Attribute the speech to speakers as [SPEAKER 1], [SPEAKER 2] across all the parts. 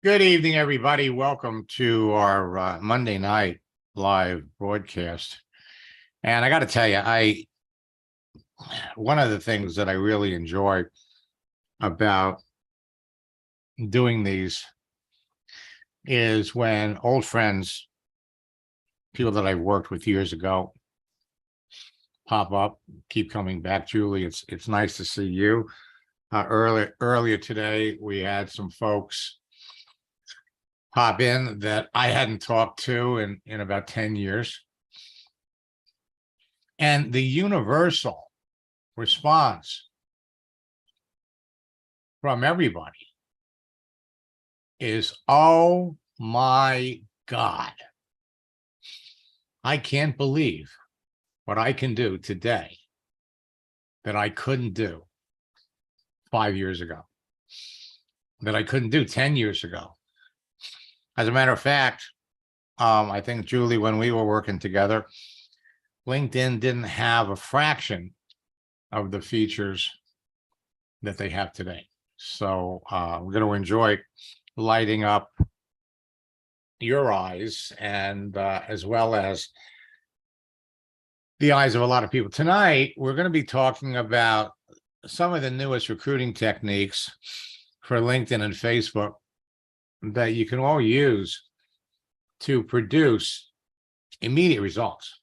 [SPEAKER 1] Good evening, everybody. Welcome to our Monday night live broadcast. And I got to tell you, one of the things that I really enjoy about doing these is when old friends, people that I've worked with years ago, pop up, keep coming back. Julie, it's nice to see you. Earlier today, we had some folks pop in that I hadn't talked to in about 10 years. And the universal response from everybody is, oh my God, I can't believe what I can do today that I couldn't do 5 years ago, that I couldn't do 10 years ago. As a matter of fact, I think, Julie, when we were working together, LinkedIn didn't have a fraction of the features that they have today. So we're going to enjoy lighting up your eyes and as well as the eyes of a lot of people. Tonight, we're going to be talking about some of the newest recruiting techniques for LinkedIn and Facebook that you can all use to produce immediate results.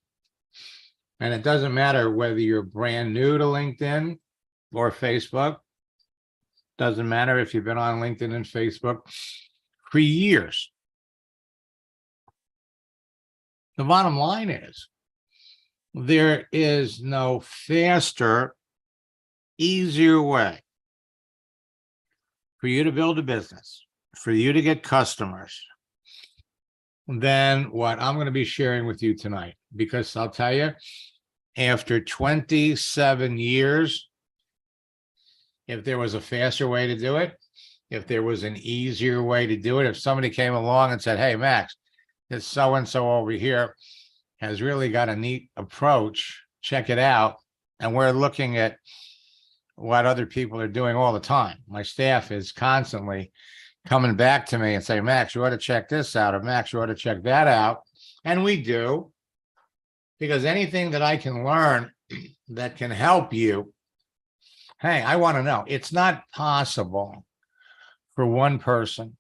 [SPEAKER 1] And it doesn't matter whether you're brand new to LinkedIn or Facebook. Doesn't matter if you've been on LinkedIn and Facebook for years. The bottom line is there is no faster, easier way for you to build a business, for you to get customers, than what I'm going to be sharing with you tonight. Because I'll tell you, after 27 years, if there was a faster way to do it, if there was an easier way to do it, if somebody came along and said, hey, Max, this so-and-so over here has really got a neat approach, check it out. And we're looking at what other people are doing all the time. My staff is constantly coming back to me and saying, Max, you ought to check this out, or Max, you ought to check that out. And we do, because anything that I can learn that can help you, hey, I want to know. It's not possible for one person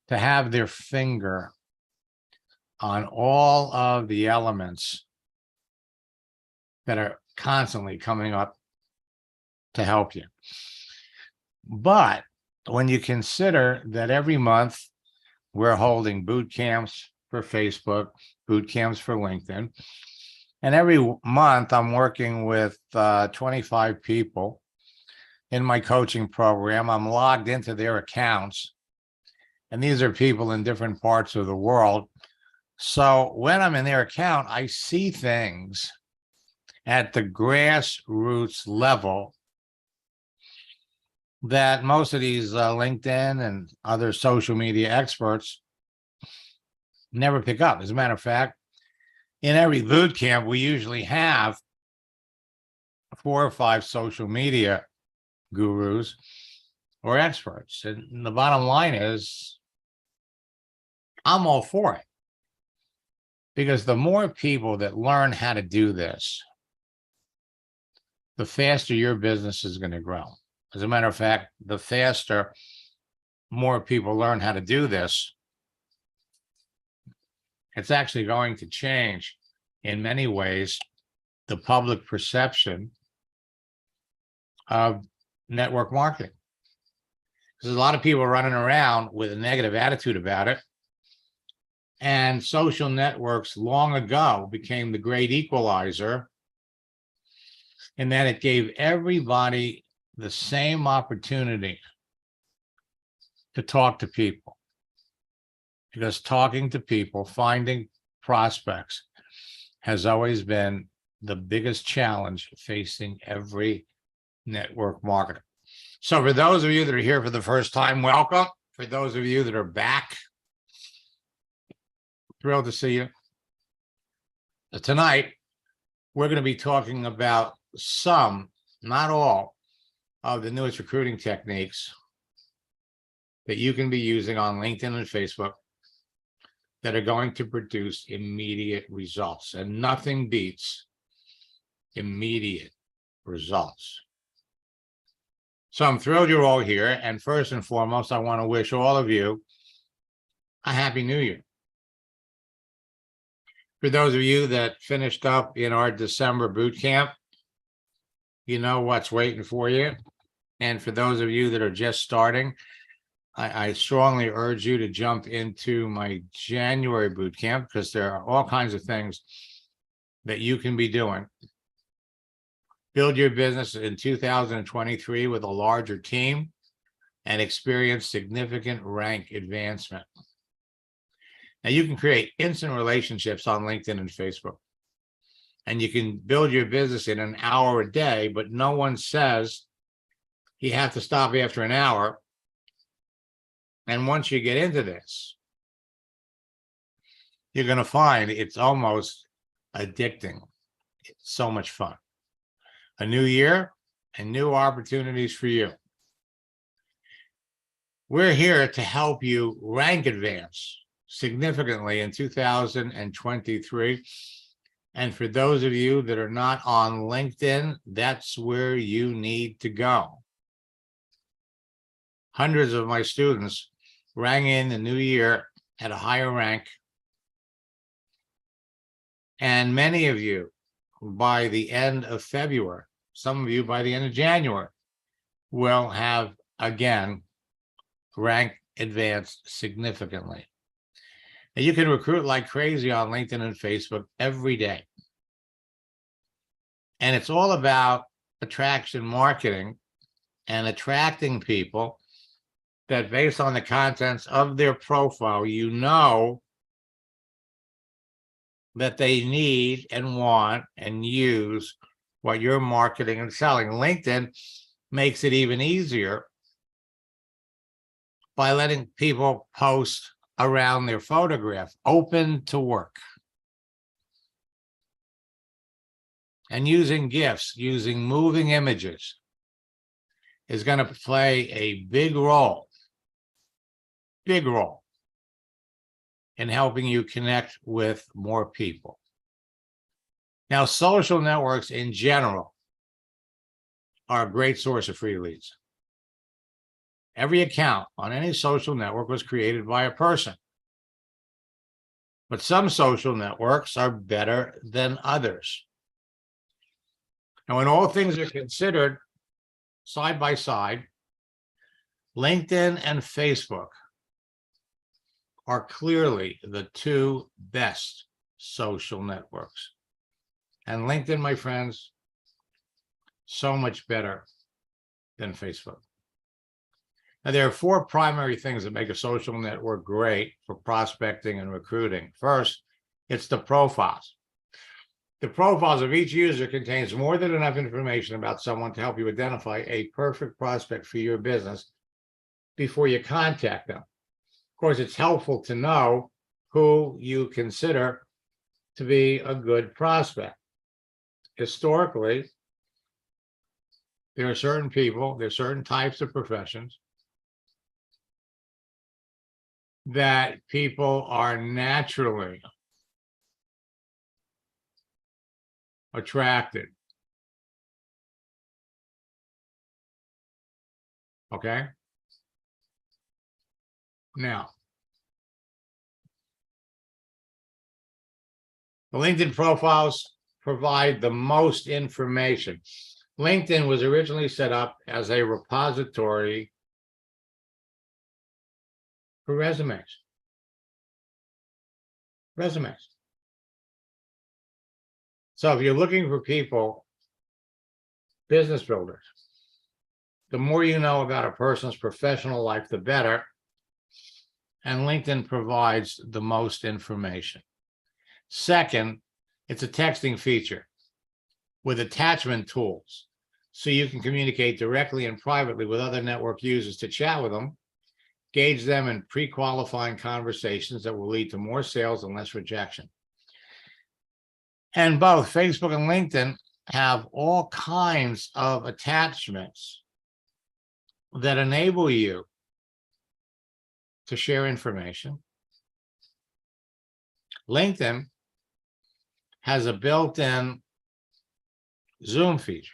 [SPEAKER 1] to have their finger on all of the elements that are constantly coming up to help you. But when you consider that every month we're holding boot camps for Facebook, boot camps for LinkedIn, and every month I'm working with 25 people in my coaching program. I'm logged into their accounts, and these are people in different parts of the world. So when I'm in their account, I see things at the grassroots level that most of these LinkedIn and other social media experts never pick up. As a matter of fact, in every boot camp, we usually have 4 or 5 social media gurus or experts. And the bottom line is, I'm all for it. Because the more people that learn how to do this, the faster your business is going to grow. As a matter of fact, the faster more people learn how to do this, it's actually going to change, in many ways, the public perception of network marketing. There's a lot of people running around with a negative attitude about it. And social networks long ago became the great equalizer in that it gave everybody the same opportunity to talk to people. Because talking to people, finding prospects, has always been the biggest challenge facing every network marketer. So for those of you that are here for the first time, welcome. For those of you that are back, thrilled to see you. Tonight, we're going to be talking about some, not all, of the newest recruiting techniques that you can be using on LinkedIn and Facebook that are going to produce immediate results, and nothing beats immediate results. So I'm thrilled you're all here. And first and foremost, I want to wish all of you a Happy New Year. For those of you that finished up in our December boot camp, you know what's waiting for you. And for those of you that are just starting, I strongly urge you to jump into my January boot camp, because there are all kinds of things that you can be doing. Build your business in 2023 with a larger team and experience significant rank advancement. Now, you can create instant relationships on LinkedIn and Facebook, and you can build your business in an hour a day, but no one says you have to stop after an hour. And once you get into this, you're going to find it's almost addicting. It's so much fun. A new year and new opportunities for you. We're here to help you rank advance significantly in 2023. And for those of you that are not on LinkedIn, that's where you need to go. Hundreds of my students rang in the new year at a higher rank. And many of you by the end of February, some of you by the end of January, will have again rank advanced significantly. And you can recruit like crazy on LinkedIn and Facebook every day. And it's all about attraction marketing and attracting people that, based on the contents of their profile, you know that they need and want and use what you're marketing and selling. LinkedIn makes it even easier by letting people post around their photograph, open to work. And using GIFs, using moving images is going to play a big role in helping you connect with more people. Now, social networks in general are a great source of free leads. Every account on any social network was created by a person. But some social networks are better than others. And when all things are considered side by side, LinkedIn and Facebook are clearly the two best social networks. And LinkedIn, my friends, so much better than Facebook. Now, there are four primary things that make a social network great for prospecting and recruiting. First, it's the profiles. The profiles of each user contains more than enough information about someone to help you identify a perfect prospect for your business before you contact them. Of course, it's helpful to know who you consider to be a good prospect. Historically, there are certain people, there are certain types of professions that people are naturally attracted. Okay? Now, the LinkedIn profiles provide the most information. LinkedIn was originally set up as a repository for resumes. So if you're looking for people, business builders, the more you know about a person's professional life, the better. And LinkedIn provides the most information. Second, it's a texting feature with attachment tools, so you can communicate directly and privately with other network users to chat with them, gauge them in pre-qualifying conversations that will lead to more sales and less rejection. And both Facebook and LinkedIn have all kinds of attachments that enable you to share information. LinkedIn has a built-in Zoom feature.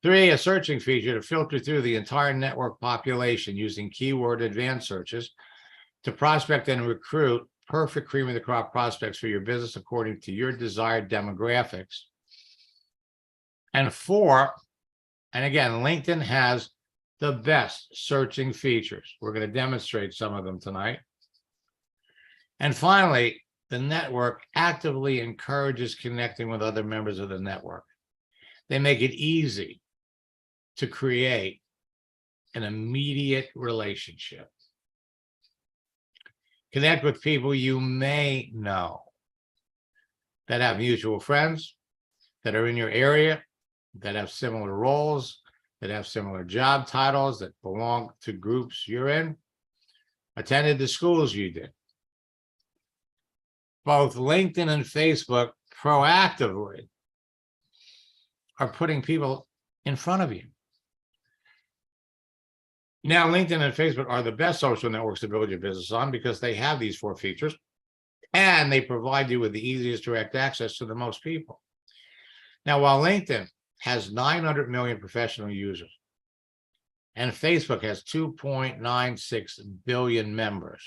[SPEAKER 1] 3, a searching feature to filter through the entire network population using keyword advanced searches to prospect and recruit perfect cream of the crop prospects for your business according to your desired demographics. And 4, and again, LinkedIn has the best searching features. We're going to demonstrate some of them tonight. And finally, the network actively encourages connecting with other members of the network. They make it easy to create an immediate relationship. Connect with people you may know that have mutual friends, that are in your area, that have similar roles, that have similar job titles, that belong to groups you're in, attended the schools you did. Both LinkedIn and Facebook proactively are putting people in front of you. Now, LinkedIn and Facebook are the best social networks to build your business on because they have these 4 features and they provide you with the easiest direct access to the most people. Now, while LinkedIn has 900 million professional users and Facebook has 2.96 billion members,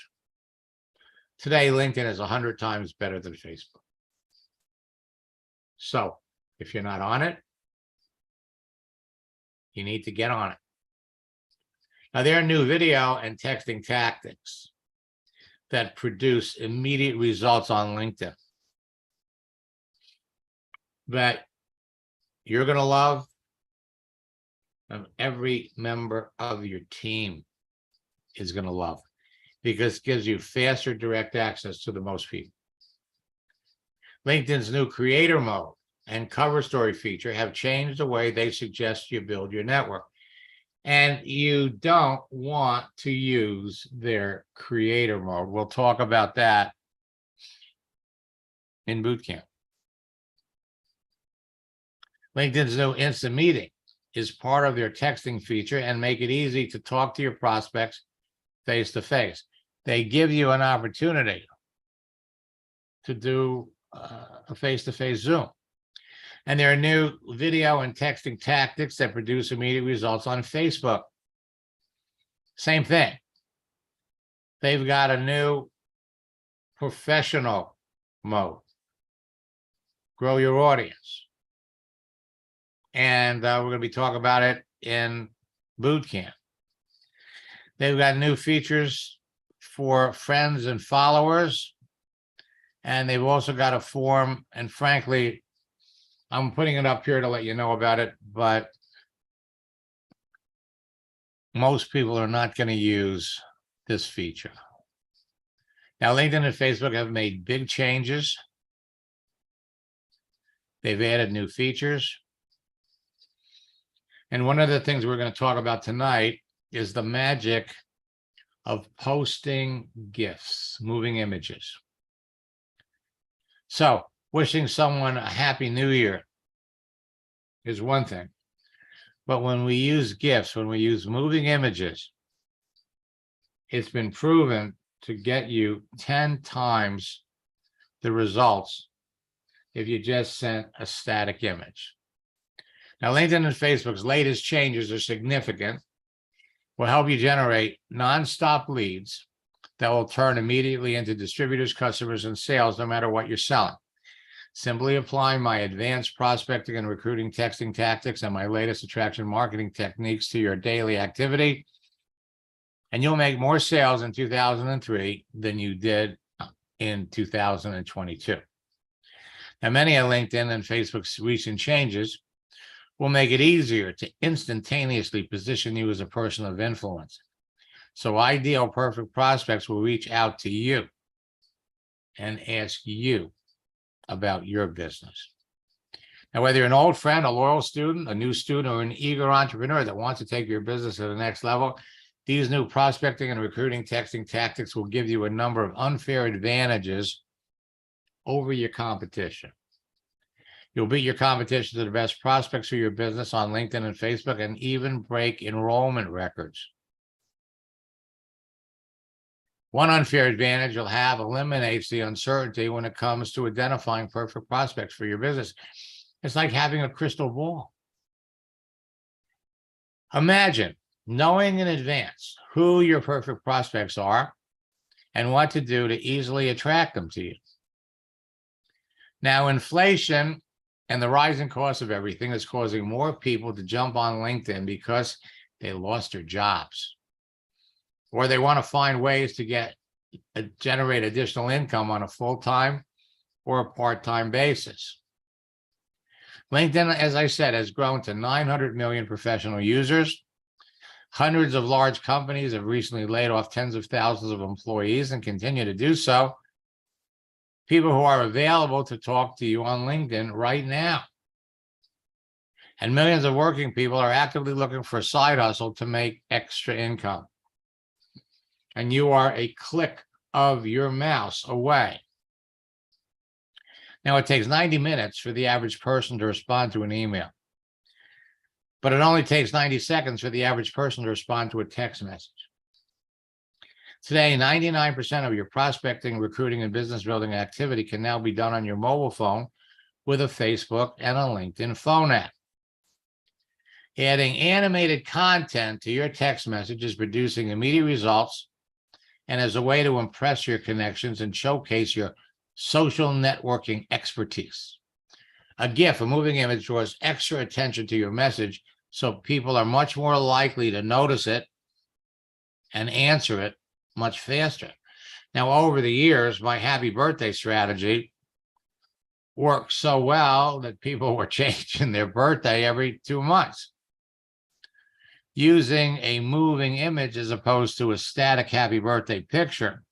[SPEAKER 1] today LinkedIn is 100 times better than Facebook. So if you're not on it, you need to get on it. Now, there are new video and texting tactics that produce immediate results on LinkedIn that you're going to love, and every member of your team is going to love, because it gives you faster direct access to the most people. LinkedIn's new creator mode and cover story feature have changed the way they suggest you build your network. And you don't want to use their creator mode. We'll talk about that in boot camp. LinkedIn's new instant meeting is part of their texting feature and make it easy to talk to your prospects face to face. They give you an opportunity to do a face-to-face Zoom. And there are new video and texting tactics that produce immediate results on Facebook. Same thing. They've got a new professional mode. Grow your audience. And we're going to be talking about it in boot camp. They've got new features for friends and followers. And they've also got a form, and frankly, I'm putting it up here to let you know about it, but most people are not going to use this feature. Now, LinkedIn and Facebook have made big changes. They've added new features. And one of the things we're going to talk about tonight is the magic of posting GIFs, moving images. So, wishing someone a happy new year is one thing. But when we use GIFs, when we use moving images, it's been proven to get you 10 times the results if you just sent a static image. Now, LinkedIn and Facebook's latest changes are significant, will help you generate nonstop leads that will turn immediately into distributors, customers, and sales, no matter what you're selling. Simply applying my advanced prospecting and recruiting texting tactics and my latest attraction marketing techniques to your daily activity, and you'll make more sales in 2003 than you did in 2022. Now, many of LinkedIn and Facebook's recent changes will make it easier to instantaneously position you as a person of influence. So ideal perfect prospects will reach out to you and ask you about your business. Now, whether you're an old friend, a loyal student, a new student, or an eager entrepreneur that wants to take your business to the next level, these new prospecting and recruiting texting tactics will give you a number of unfair advantages over your competition. You'll beat your competition to the best prospects for your business on LinkedIn and Facebook, and even break enrollment records. One unfair advantage you'll have eliminates the uncertainty when it comes to identifying perfect prospects for your business. It's like having a crystal ball. Imagine knowing in advance who your perfect prospects are and what to do to easily attract them to you. Now, inflation and the rising cost of everything is causing more people to jump on LinkedIn because they lost their jobs, or they want to find ways to generate additional income on a full-time or a part-time basis. LinkedIn, as I said, has grown to 900 million professional users. Hundreds of large companies have recently laid off tens of thousands of employees and continue to do so. People who are available to talk to you on LinkedIn right now. And millions of working people are actively looking for a side hustle to make extra income. And you are a click of your mouse away. Now, it takes 90 minutes for the average person to respond to an email, but it only takes 90 seconds for the average person to respond to a text message. Today, 99% of your prospecting, recruiting, and business building activity can now be done on your mobile phone with a Facebook and a LinkedIn phone app. Adding animated content to your text message is producing immediate results and as a way to impress your connections and showcase your social networking expertise. A GIF, a moving image, draws extra attention to your message, so people are much more likely to notice it and answer it much faster. Now, over the years, my happy birthday strategy worked so well that people were changing their birthday every 2 months. Using a moving image as opposed to a static happy birthday picture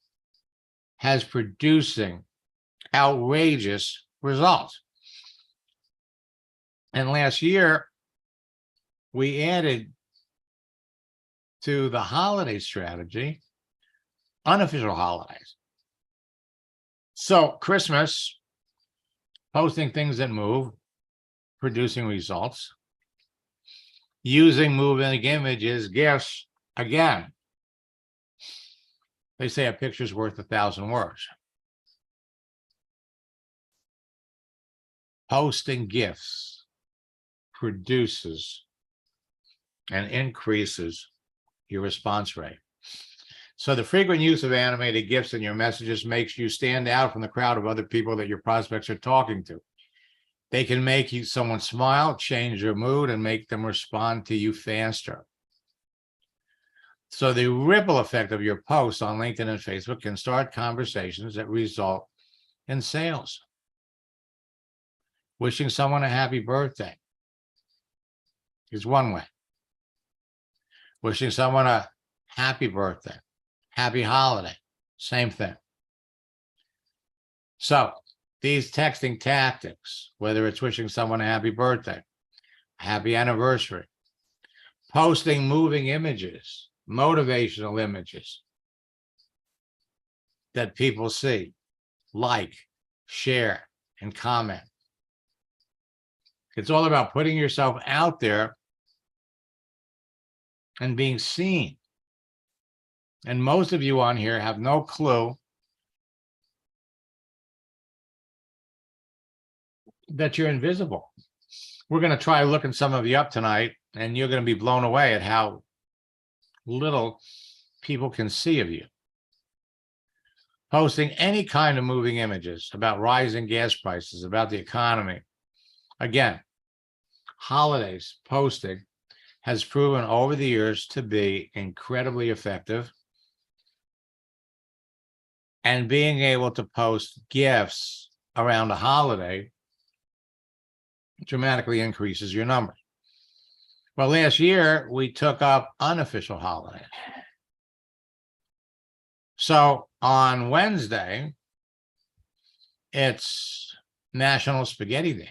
[SPEAKER 1] has producing outrageous results. And last year, we added to the holiday strategy unofficial holidays. So Christmas, posting things that move, producing results. Using moving images, gifts, again, they say a picture's worth 1,000 words. Posting gifts produces and increases your response rate. So the frequent use of animated GIFs in your messages makes you stand out from the crowd of other people that your prospects are talking to. They can make someone smile, change your mood, and make them respond to you faster. So the ripple effect of your posts on LinkedIn and Facebook can start conversations that result in sales. Wishing someone a happy birthday is one way. Wishing someone a happy birthday, happy holiday, same thing. So these texting tactics, whether it's wishing someone a happy birthday, a happy anniversary, posting moving images, motivational images that people see, like, share, and comment. It's all about putting yourself out there and being seen. And most of you on here have no clue that you're invisible. We're going to try looking some of you up tonight, and you're going to be blown away at how little people can see of you. Posting any kind of moving images about rising gas prices, about the economy. Again, holidays posting has proven over the years to be incredibly effective. And being able to post gifts around a holiday dramatically increases your numbers. Well, last year, we took up unofficial holidays. So on Wednesday, it's National Spaghetti Day.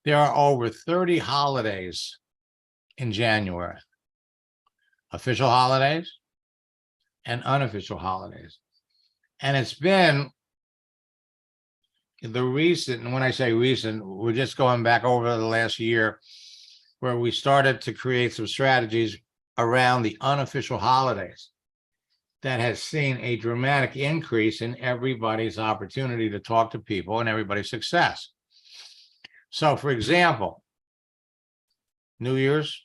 [SPEAKER 1] There are over 30 holidays in January. Official holidays and unofficial holidays. And it's been the recent, and when I say recent, we're just going back over the last year where we started to create some strategies around the unofficial holidays that has seen a dramatic increase in everybody's opportunity to talk to people and everybody's success. So, for example, New Year's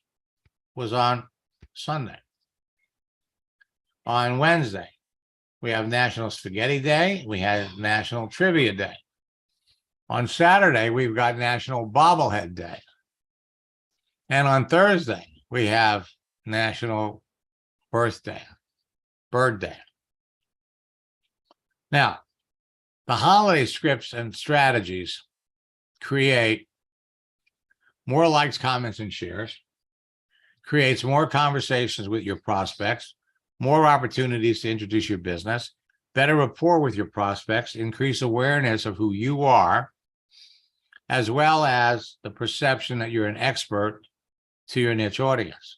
[SPEAKER 1] was on Sunday. On Wednesday, we have National Spaghetti Day. We had National Trivia Day. On Saturday, we've got National Bobblehead Day. And on Thursday, we have National Bird Day. Now, the holiday scripts and strategies create more likes, comments, and shares, creates more conversations with your prospects, more opportunities to introduce your business, better rapport with your prospects, increase awareness of who you are, as well as the perception that you're an expert to your niche audience.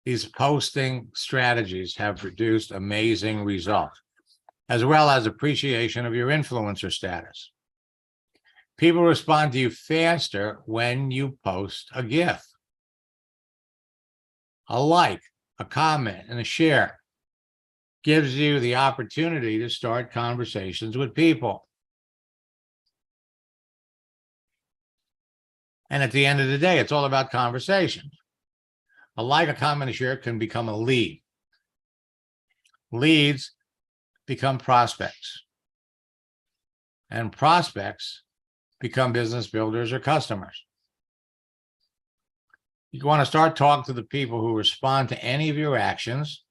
[SPEAKER 1] These posting strategies have produced amazing results, as well as appreciation of your influencer status. People respond to you faster when you post a GIF, a like, a comment, and a share. Gives you the opportunity to start conversations with people. And at the end of the day, it's all about conversation. A like, a comment, a share can become a lead. Leads become prospects. And prospects become business builders or customers. You want to start talking to the people who respond to any of your actions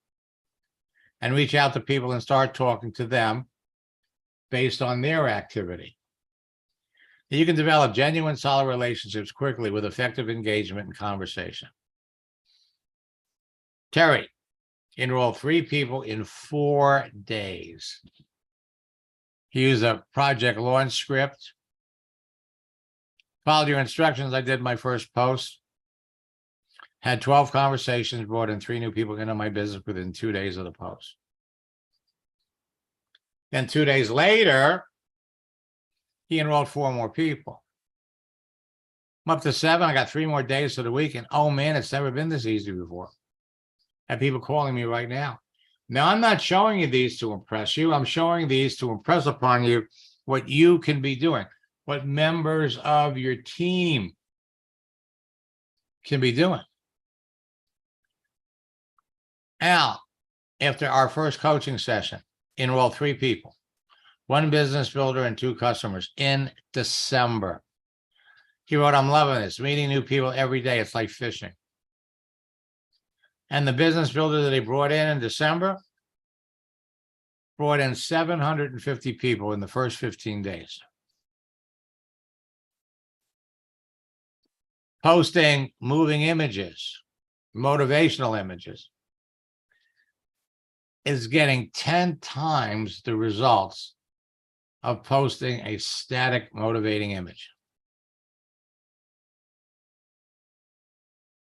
[SPEAKER 1] and reach out to people and start talking to them based on their activity. You can develop genuine, solid relationships quickly with effective engagement and conversation. Terry enrolled 3 people in 4 days. He used a project launch script. Followed your instructions. I did my first post. Had 12 conversations, brought in 3 new people into my business within 2 days of the post. Then 2 days later, he enrolled 4 more people. I'm up to 7. I got 3 more days to the week. And oh man, it's never been this easy before. I have people calling me right now. Now, I'm not showing you these to impress you. I'm showing these to impress upon you what you can be doing, what members of your team can be doing. Al, after our first coaching session, enrolled 3 people, 1 business builder and 2 customers in December. He wrote, I'm loving this, meeting new people every day. It's like fishing. And the business builder that he brought in December brought in 750 people in the first 15 days. Posting moving images, motivational images, is getting 10 times the results of posting a static motivating image.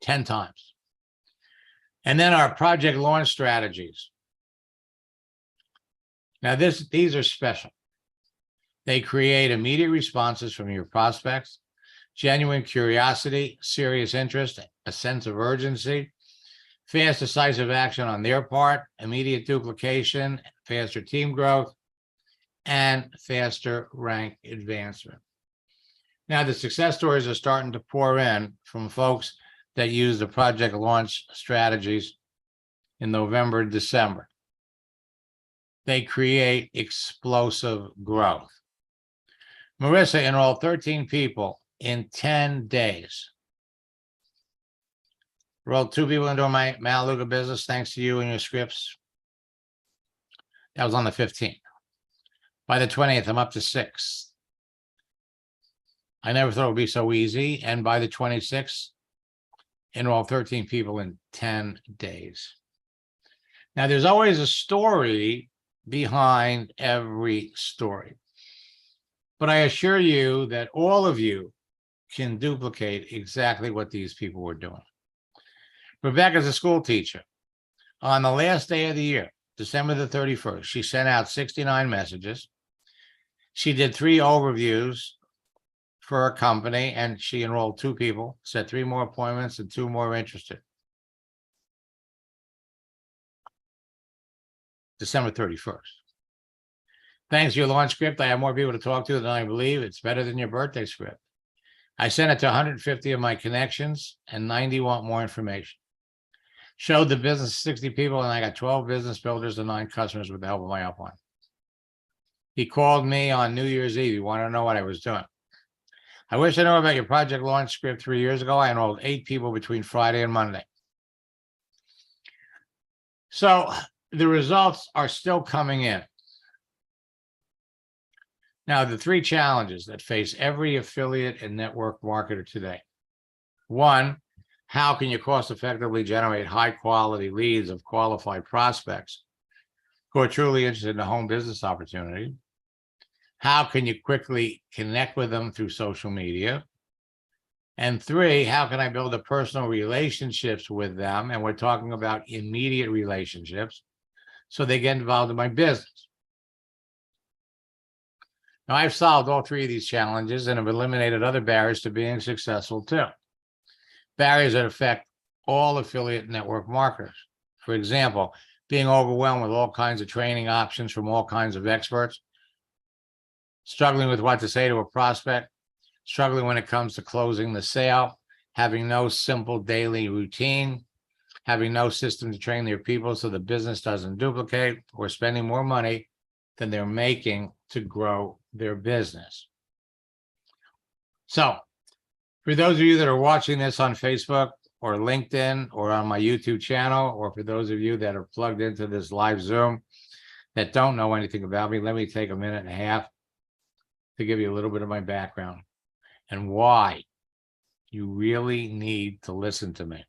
[SPEAKER 1] 10 times. And then our project launch strategies. Now, these are special. They create immediate responses from your prospects, genuine curiosity, serious interest, a sense of urgency, fast, decisive action on their part, immediate duplication, faster team growth, and faster rank advancement. Now, the success stories are starting to pour in from folks that use the project launch strategies in November and December. They create explosive growth. Marissa enrolled 13 people in 10 days. Enrolled 2 people into my Malaluga business thanks to you and your scripts. That was on the 15th. By the 20th, I'm up to 6. I never thought it would be so easy. And by the 26th, enrolled 13 people in 10 days. Now, there's always a story behind every story. But I assure you that all of you can duplicate exactly what these people were doing. Rebecca's a school teacher. On the last day of the year, December the 31st, she sent out 69 messages. She did 3 overviews for a company, and she enrolled 2 people, set 3 more appointments, and 2 more interested. December 31st. Thanks to your launch script, I have more people to talk to than I believe. It's better than your birthday script. I sent it to 150 of my connections, and 90 want more information. Showed the business 60 people, and I got 12 business builders and 9 customers with the help of my upline. He called me on New Year's Eve. He wanted to know what I was doing. I wish I knew about your project launch script 3 years ago. I enrolled 8 people between Friday and Monday. So the results are still coming in. Now, the 3 challenges that face every affiliate and network marketer today. 1, how can you cost effectively generate high quality leads of qualified prospects who are truly interested in a home business opportunity? How can you quickly connect with them through social media? And 3, how can I build a personal relationships with them? And we're talking about immediate relationships so they get involved in my business. Now, I've solved all 3 of these challenges and have eliminated other barriers to being successful too. Barriers that affect all affiliate network marketers. For example, being overwhelmed with all kinds of training options from all kinds of experts, struggling with what to say to a prospect, struggling when it comes to closing the sale, having no simple daily routine, having no system to train their people so the business doesn't duplicate, or spending more money than they're making to grow their business. So, for those of you that are watching this on Facebook or LinkedIn or on my YouTube channel, or for those of you that are plugged into this live Zoom that don't know anything about me, let me take a minute and a half to give you a little bit of my background and why you really need to listen to me.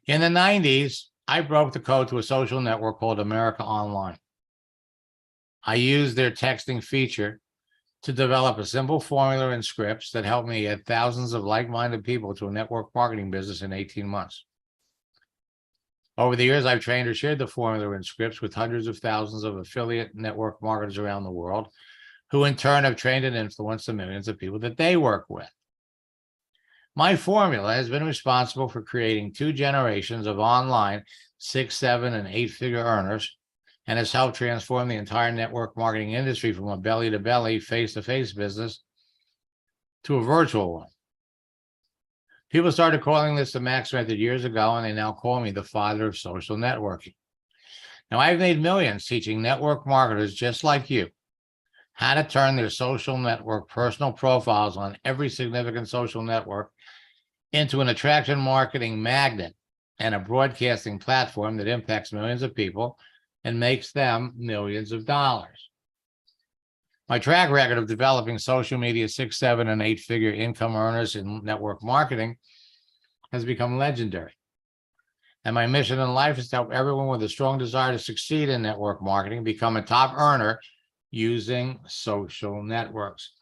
[SPEAKER 1] In the 90s, I broke the code to a social network called America Online. I used their texting feature to develop a simple formula and scripts that helped me add thousands of like-minded people to a network marketing business in 18 months. Over the years, I've trained or shared the formula and scripts with hundreds of thousands of affiliate network marketers around the world, who in turn have trained and influenced the millions of people that they work with. My formula has been responsible for creating 2 generations of online 6, 7, and 8-figure earners, and has helped transform the entire network marketing industry from a belly-to-belly, face-to-face business to a virtual one. People started calling this the Max Method years ago, and they now call me the father of social networking. Now, I've made millions teaching network marketers just like you how to turn their social network personal profiles on every significant social network into an attraction marketing magnet and a broadcasting platform that impacts millions of people and makes them millions of dollars. My track record of developing social media 6, 7, and 8-figure income earners in network marketing has become legendary. And my mission in life is to help everyone with a strong desire to succeed in network marketing become a top earner using social networks.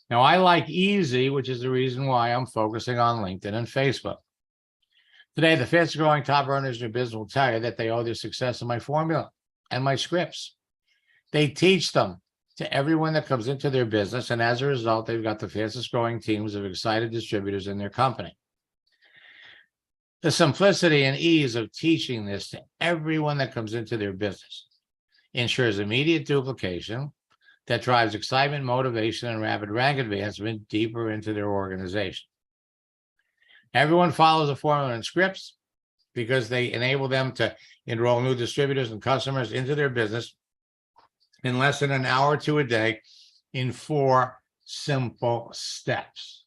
[SPEAKER 1] Now, I like easy, which is the reason why I'm focusing on LinkedIn and Facebook. Today, the fastest growing top earners in your business will tell you that they owe their success to my formula and my scripts. They teach them to everyone that comes into their business, and as a result, they've got the fastest growing teams of excited distributors in their company. The simplicity and ease of teaching this to everyone that comes into their business ensures immediate duplication that drives excitement, motivation, and rapid rank advancement deeper into their organization. Everyone follows the formula and scripts because they enable them to enroll new distributors and customers into their business in less than an hour to a day in 4 simple steps.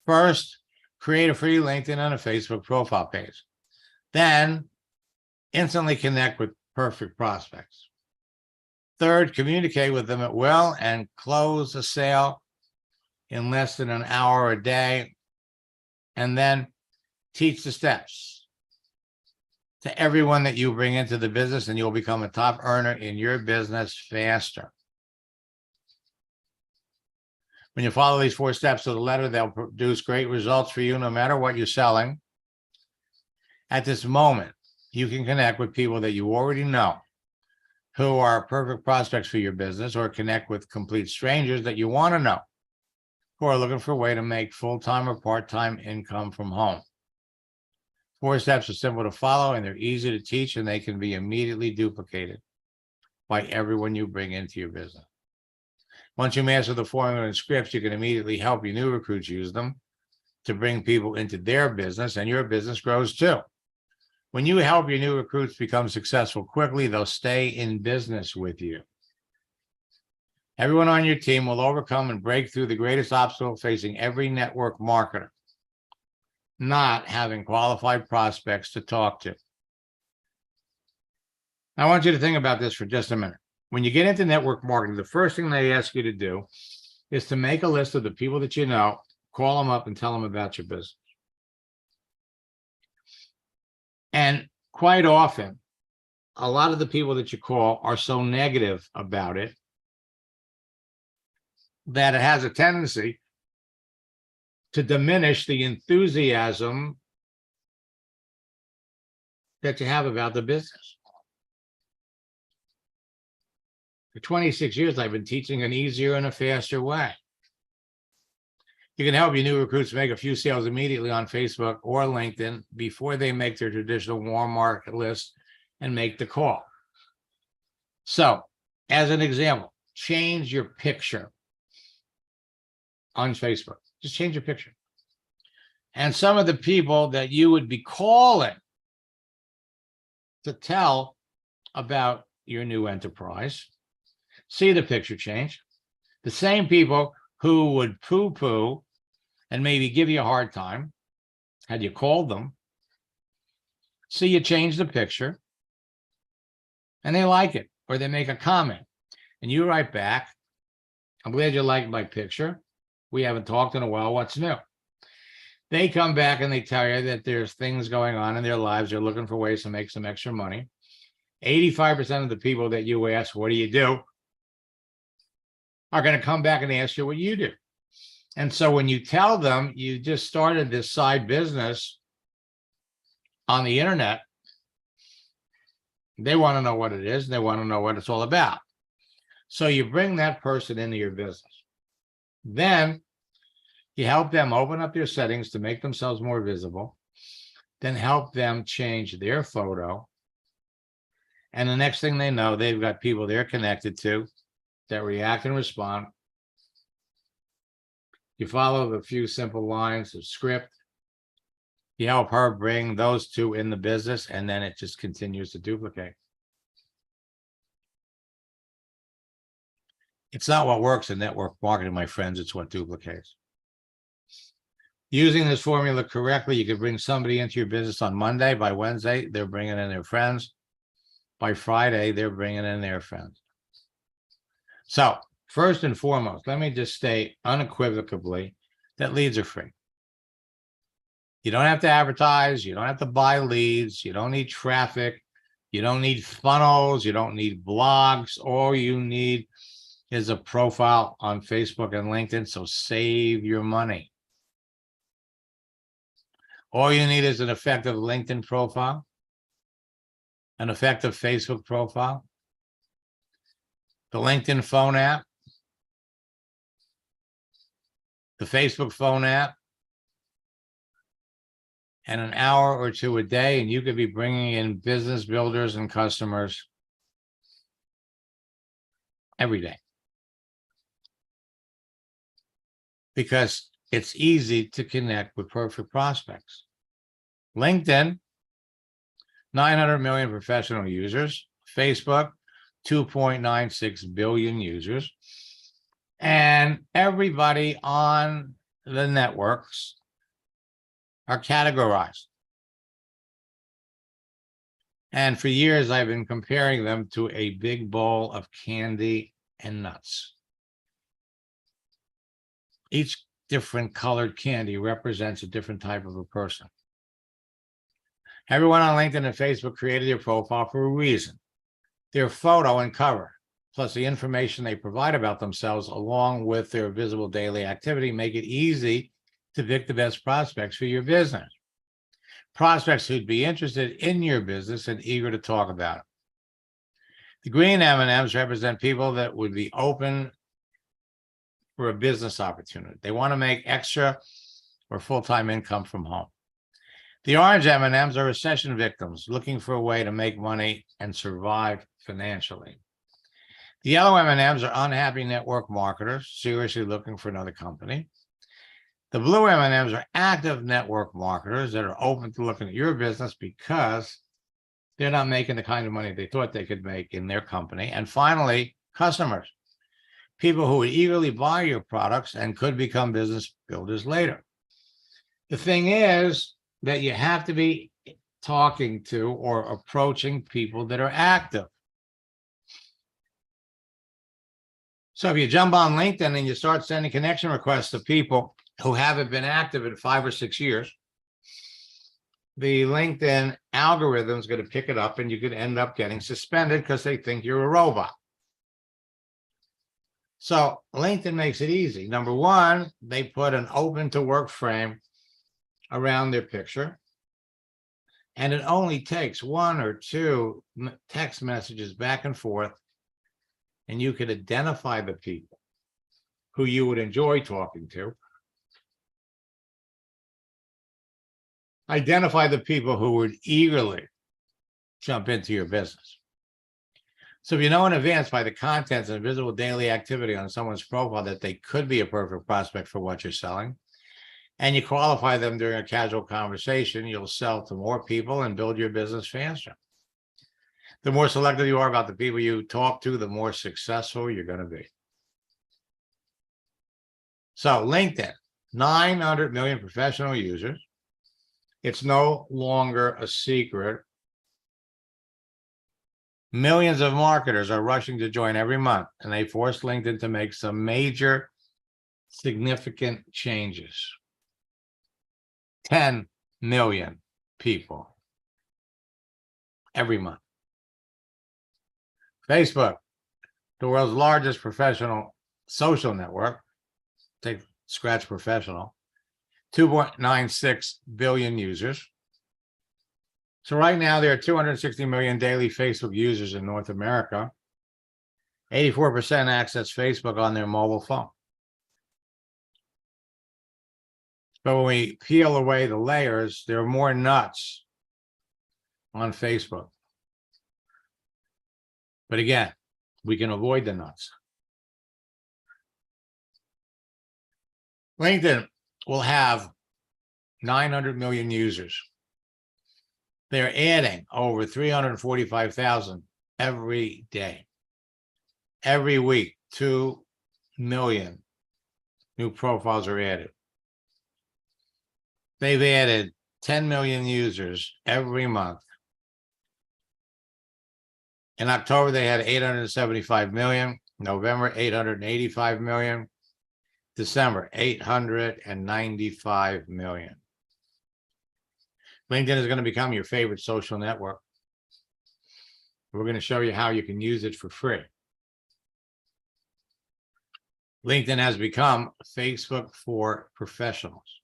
[SPEAKER 1] First, create a free LinkedIn and a Facebook profile page. Then, instantly connect with perfect prospects. Third, communicate with them at will and close a sale in less than an hour a day. And then teach the steps to everyone that you bring into the business, and you'll become a top earner in your business faster. When you follow these 4 steps to the letter, they'll produce great results for you no matter what you're selling. At this moment, you can connect with people that you already know who are perfect prospects for your business, or connect with complete strangers that you want to know who are looking for a way to make full-time or part-time income from home. 4 steps are simple to follow and they're easy to teach, and they can be immediately duplicated by everyone you bring into your business. Once you master the formula and scripts, you can immediately help your new recruits use them to bring people into their business, and your business grows too. When you help your new recruits become successful quickly, they'll stay in business with you. Everyone on your team will overcome and break through the greatest obstacle facing every network marketer: not having qualified prospects to talk to. I want you to think about this for just a minute. When you get into network marketing, the first thing they ask you to do is to make a list of the people that you know, call them up and tell them about your business. And quite often, a lot of the people that you call are so negative about it that it has a tendency to diminish the enthusiasm that you have about the business. For 26 years, I've been teaching an easier and a faster way. You can help your new recruits make a few sales immediately on Facebook or LinkedIn before they make their traditional warm market list and make the call. So, as an example, change your picture on Facebook. Just change your picture. And some of the people that you would be calling to tell about your new enterprise, see the picture change. The same people who would poo-poo and maybe give you a hard time had you called them, see you change the picture and they like it, or they make a comment and you write back, "I'm glad you liked my picture. We haven't talked in a while. What's new?" They come back and they tell you that there's things going on in their lives. They're looking for ways to make some extra money. 85% of the people that you ask, "What do you do?" are going to come back and ask you what you do. And so when you tell them you just started this side business on the internet, they want to know what it is. And they want to know what it's all about. So you bring that person into your business. Then you help them open up their settings to make themselves more visible. Then help them change their photo. And the next thing they know, they've got people they're connected to that react and respond. You follow the few simple lines of script. You help her bring those two in the business, and then it just continues to duplicate. It's not what works in network marketing, my friends. It's what duplicates. Using this formula correctly, you can bring somebody into your business on Monday. By Wednesday, they're bringing in their friends. By Friday, they're bringing in their friends. So, first and foremost, let me just state unequivocally that leads are free. You don't have to advertise. You don't have to buy leads. You don't need traffic. You don't need funnels. You don't need blogs. All you need is a profile on Facebook and LinkedIn. So save your money. All you need is an effective LinkedIn profile, an effective Facebook profile, the LinkedIn phone app, the Facebook phone app, and an hour or two a day, and you could be bringing in business builders and customers every day. Because it's easy to connect with perfect prospects. LinkedIn, 900 million professional users. Facebook, 2.96 billion users. And everybody on the networks are categorized. And for years, I've been comparing them to a big bowl of candy and nuts. Each different colored candy represents a different type of a person. Everyone on LinkedIn and Facebook created their profile for a reason. Their photo and cover, plus the information they provide about themselves, along with their visible daily activity, make it easy to pick the best prospects for your business. Prospects who'd be interested in your business and eager to talk about it. The green M&Ms represent people that would be open for a business opportunity. They want to make extra or full-time income from home. The orange M&Ms are recession victims looking for a way to make money and survive financially. The yellow M&Ms are unhappy network marketers seriously looking for another company. The blue M&Ms are active network marketers that are open to looking at your business because they're not making the kind of money they thought they could make in their company. And finally, customers, people who would eagerly buy your products and could become business builders later. The thing is that you have to be talking to or approaching people that are active. So if you jump on LinkedIn and you start sending connection requests to people who haven't been active in 5 or 6 years, the LinkedIn algorithm is going to pick it up and you could end up getting suspended because they think you're a robot. So LinkedIn makes it easy. Number one, they put an open to work frame around their picture. And it only takes 1 or 2 text messages back and forth, and you could identify the people who you would enjoy talking to. Identify the people who would eagerly jump into your business. So if you know in advance by the contents and visible daily activity on someone's profile that they could be a perfect prospect for what you're selling, and you qualify them during a casual conversation, you'll sell to more people and build your business faster. The more selective you are about the people you talk to, the more successful you're going to be. So LinkedIn, 900 million professional users. It's no longer a secret. Millions of marketers are rushing to join every month, and they forced LinkedIn to make some major, significant changes. 10 million people every month. Facebook, the world's largest professional social network, scratch professional, 2.96 billion users. So right now there are 260 million daily Facebook users in North America. 84% access Facebook on their mobile phone. But when we peel away the layers, there are more nuts on Facebook. But again, we can avoid the nuts. LinkedIn will have 900 million users. They're adding over 345,000 every day. Every week, 2 million new profiles are added. They've added 10 million users every month. In October, they had 875 million. November, 885 million. December, 895 million. LinkedIn is going to become your favorite social network. We're going to show you how you can use it for free. LinkedIn has become Facebook for professionals.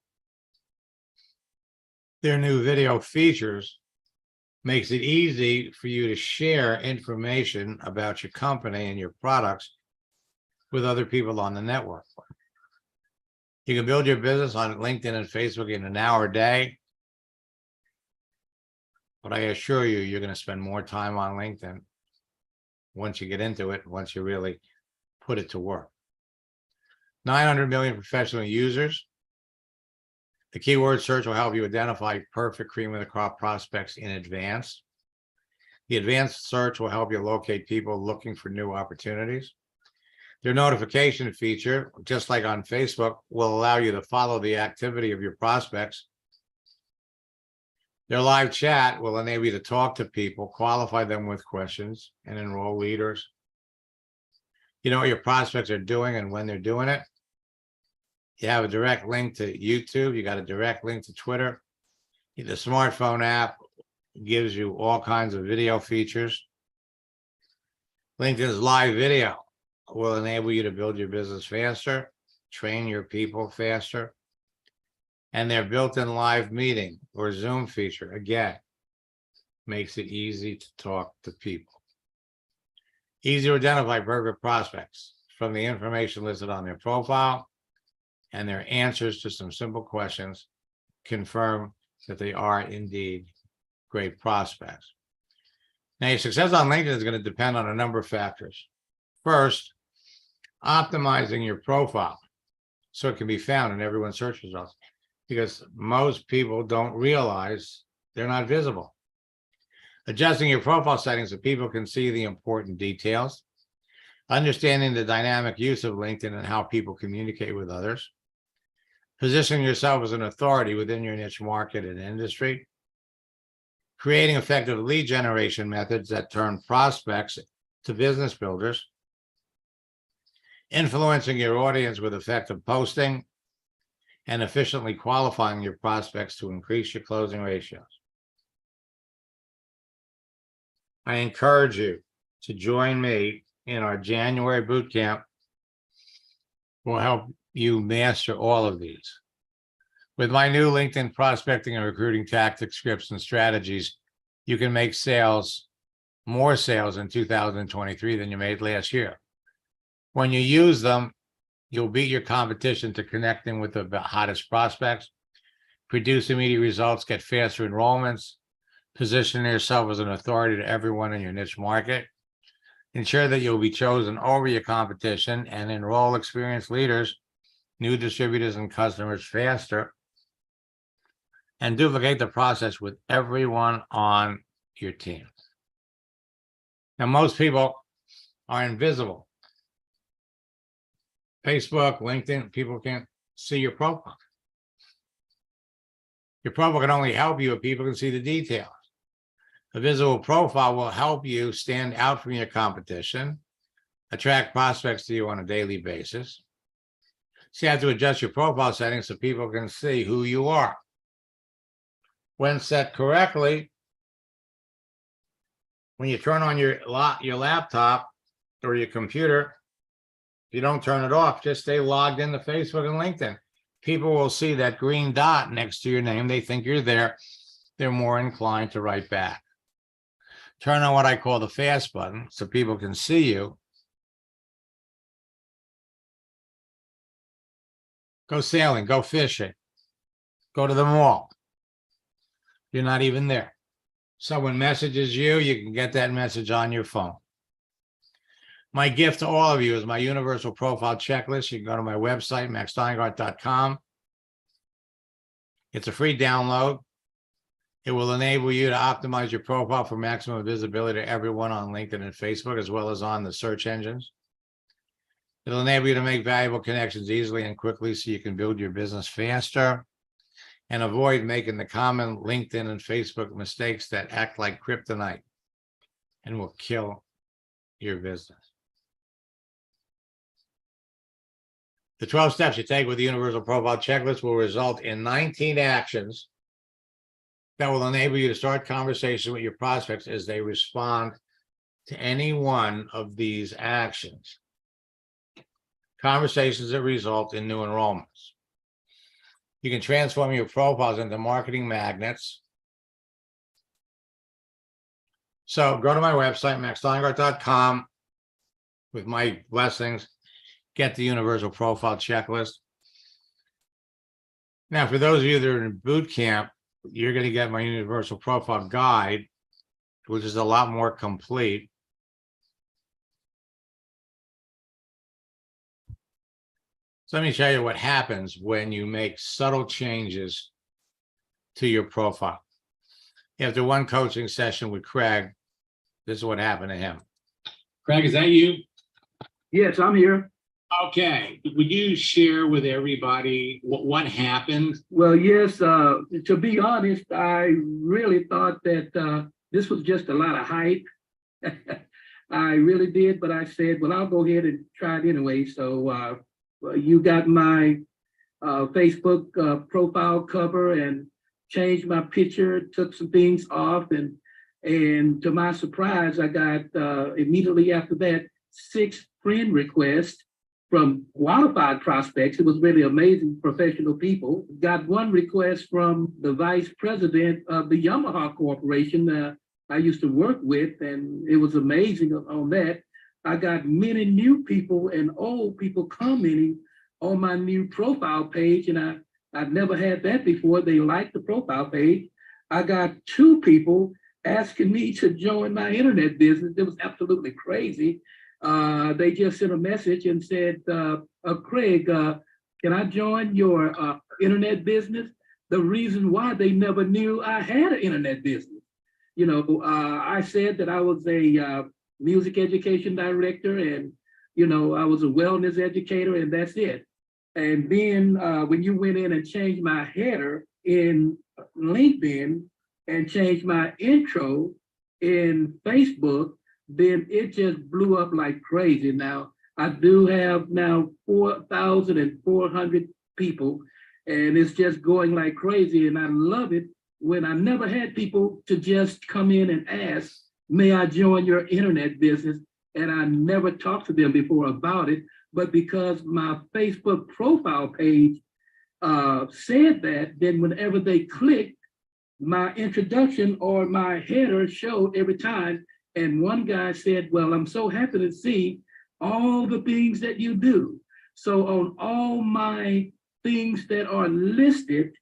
[SPEAKER 1] Their new video features makes it easy for you to share information about your company and your products with other people on the network. You can build your business on LinkedIn and Facebook in an hour a day. But I assure you, you're going to spend more time on LinkedIn once you get into it, once you really put it to work. 900 million professional users. The keyword search will help you identify perfect cream of the crop prospects in advance. The advanced search will help you locate people looking for new opportunities. Their notification feature, just like on Facebook, will allow you to follow the activity of your prospects. Their live chat will enable you to talk to people, qualify them with questions, and enroll leaders. You know what your prospects are doing and when they're doing it. You have a direct link to YouTube. You got a direct link to Twitter. The smartphone app gives you all kinds of video features. LinkedIn's live video will enable you to build your business faster, train your people faster. And their built-in live meeting or Zoom feature, again, makes it easy to talk to people. Easy to identify perfect prospects. from the information listed on their profile, and their answers to some simple questions confirm that they are indeed great prospects. Now, your success on LinkedIn is going to depend on a number of factors. First, optimizing your profile so it can be found in everyone's search results, because most people don't realize they're not visible. Adjusting your profile settings so people can see the important details. Understanding the dynamic use of LinkedIn and how people communicate with others. Positioning yourself as an authority within your niche market and industry. Creating effective lead generation methods that turn prospects to business builders. Influencing your audience with effective posting, and efficiently qualifying your prospects to increase your closing ratios. I encourage you to join me in our January boot camp. We'll help you master all of these. With my new LinkedIn prospecting and recruiting tactics, scripts, and strategies, you can make more sales in 2023 than you made last year. When you use them, you'll beat your competition to connecting with the hottest prospects, produce immediate results, get faster enrollments, position yourself as an authority to everyone in your niche market, ensure that you'll be chosen over your competition, and enroll experienced leaders, new distributors, and customers faster, and duplicate the process with everyone on your team. Now, most people are invisible. Facebook, LinkedIn, people can't see your profile. Your profile can only help you if people can see the details. A visible profile will help you stand out from your competition, attract prospects to you on a daily basis. So you have to adjust your profile settings so people can see who you are. When set correctly, when you turn on your laptop or your computer, if you don't turn it off, just stay logged into Facebook and LinkedIn. People will see that green dot next to your name. They think you're there. They're more inclined to write back. Turn on what I call the fast button so people can see you. Go sailing, go fishing, go to the mall. You're not even there. Someone messages you, you can get that message on your phone. My gift to all of you is my universal profile checklist. You can go to my website, maxsteingart.com. It's a free download. It will enable you to optimize your profile for maximum visibility to everyone on LinkedIn and Facebook, as well as on the search engines. It'll enable you to make valuable connections easily and quickly so you can build your business faster and avoid making the common LinkedIn and Facebook mistakes that act like kryptonite and will kill your business. The 12 steps you take with the Universal Profile Checklist will result in 19 actions that will enable you to start conversations with your prospects as they respond to any one of these actions. Conversations that result in new enrollments. You can transform your profiles into marketing magnets. So go to my website, maxsteingart.com, with my blessings, get the Universal Profile Checklist. Now, for those of you that are in boot camp, you're going to get my Universal Profile Guide, which is a lot more complete. So let me show you what happens when you make subtle changes to your profile. After one coaching session with Craig, this is what happened to him. Craig, is that you?
[SPEAKER 2] Yes, I'm here.
[SPEAKER 1] Okay. Would you share with everybody what happened?
[SPEAKER 2] Well, yes, to be honest, I really thought that this was just a lot of hype. I really did, but I said, well, I'll go ahead and try it anyway. So you got my Facebook profile cover and changed my picture, took some things off, and to my surprise, I got immediately after that 6 friend requests from qualified prospects. It was really amazing, professional people. Got one request from the vice president of the Yamaha Corporation I used to work with, and it was amazing on that. I got many new people and old people commenting on my new profile page, and I've never had that before. They liked the profile page. I got 2 people asking me to join my internet business. It was absolutely crazy. They just sent a message and said, Craig, can I join your internet business? The reason why they never knew I had an internet business. You know, I said that I was a music education director, and, you know, I was a wellness educator, and that's it. And then when you went in and changed my header in LinkedIn and changed my intro in Facebook, then it just blew up like crazy. Now, I do have now 4,400 people, and it's just going like crazy. And I love it when I never had people to just come in and ask, may I join your internet business? And I never talked to them before about it. But because my Facebook profile page said that, then whenever they clicked, my introduction or my header showed every time. And one guy said, well, I'm so happy to see all the things that you do. So on all my things that are listed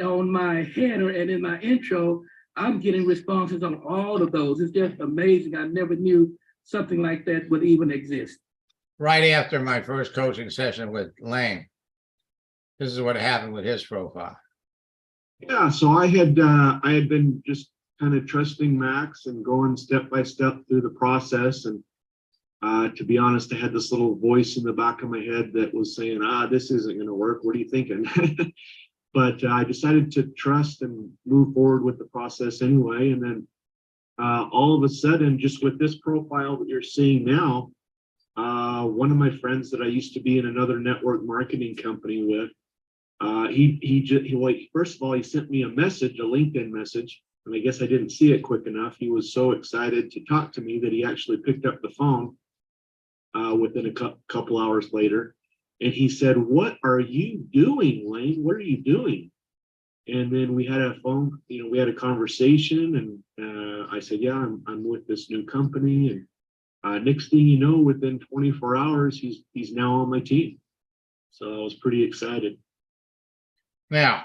[SPEAKER 2] on my header and in my intro, I'm getting responses on all of those. It's just amazing. I never knew something like that would even exist.
[SPEAKER 1] Right after my first coaching session with Lane, this is what happened with his profile.
[SPEAKER 3] Yeah, so I had been just kind of trusting Max and going step by step through the process. And to be honest, I had this little voice in the back of my head that was saying, this isn't going to work. What are you thinking? But I decided to trust and move forward with the process anyway. And then all of a sudden, just with this profile that you're seeing now, one of my friends that I used to be in another network marketing company with, first of all, he sent me a message, a LinkedIn message, and I guess I didn't see it quick enough. He was so excited to talk to me that he actually picked up the phone within a couple hours later. And he said, what are you doing, Lane? What are you doing? And then we had a conversation, and I said, yeah, I'm with this new company. And next thing you know, within 24 hours, he's now on my team. So I was pretty excited.
[SPEAKER 1] Now,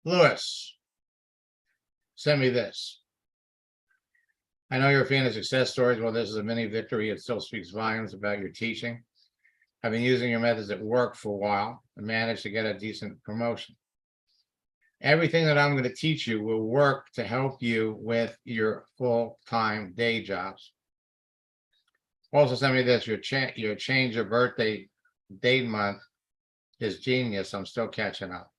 [SPEAKER 1] Lewis, send me this. I know you're a fan of success stories. Well, this is a mini victory. It still speaks volumes about your teaching. I've been using your methods at work for a while and managed to get a decent promotion. Everything that I'm going to teach you will work to help you with your full-time day jobs. Also, send me this. Your change your birthday date month is genius. I'm still catching up.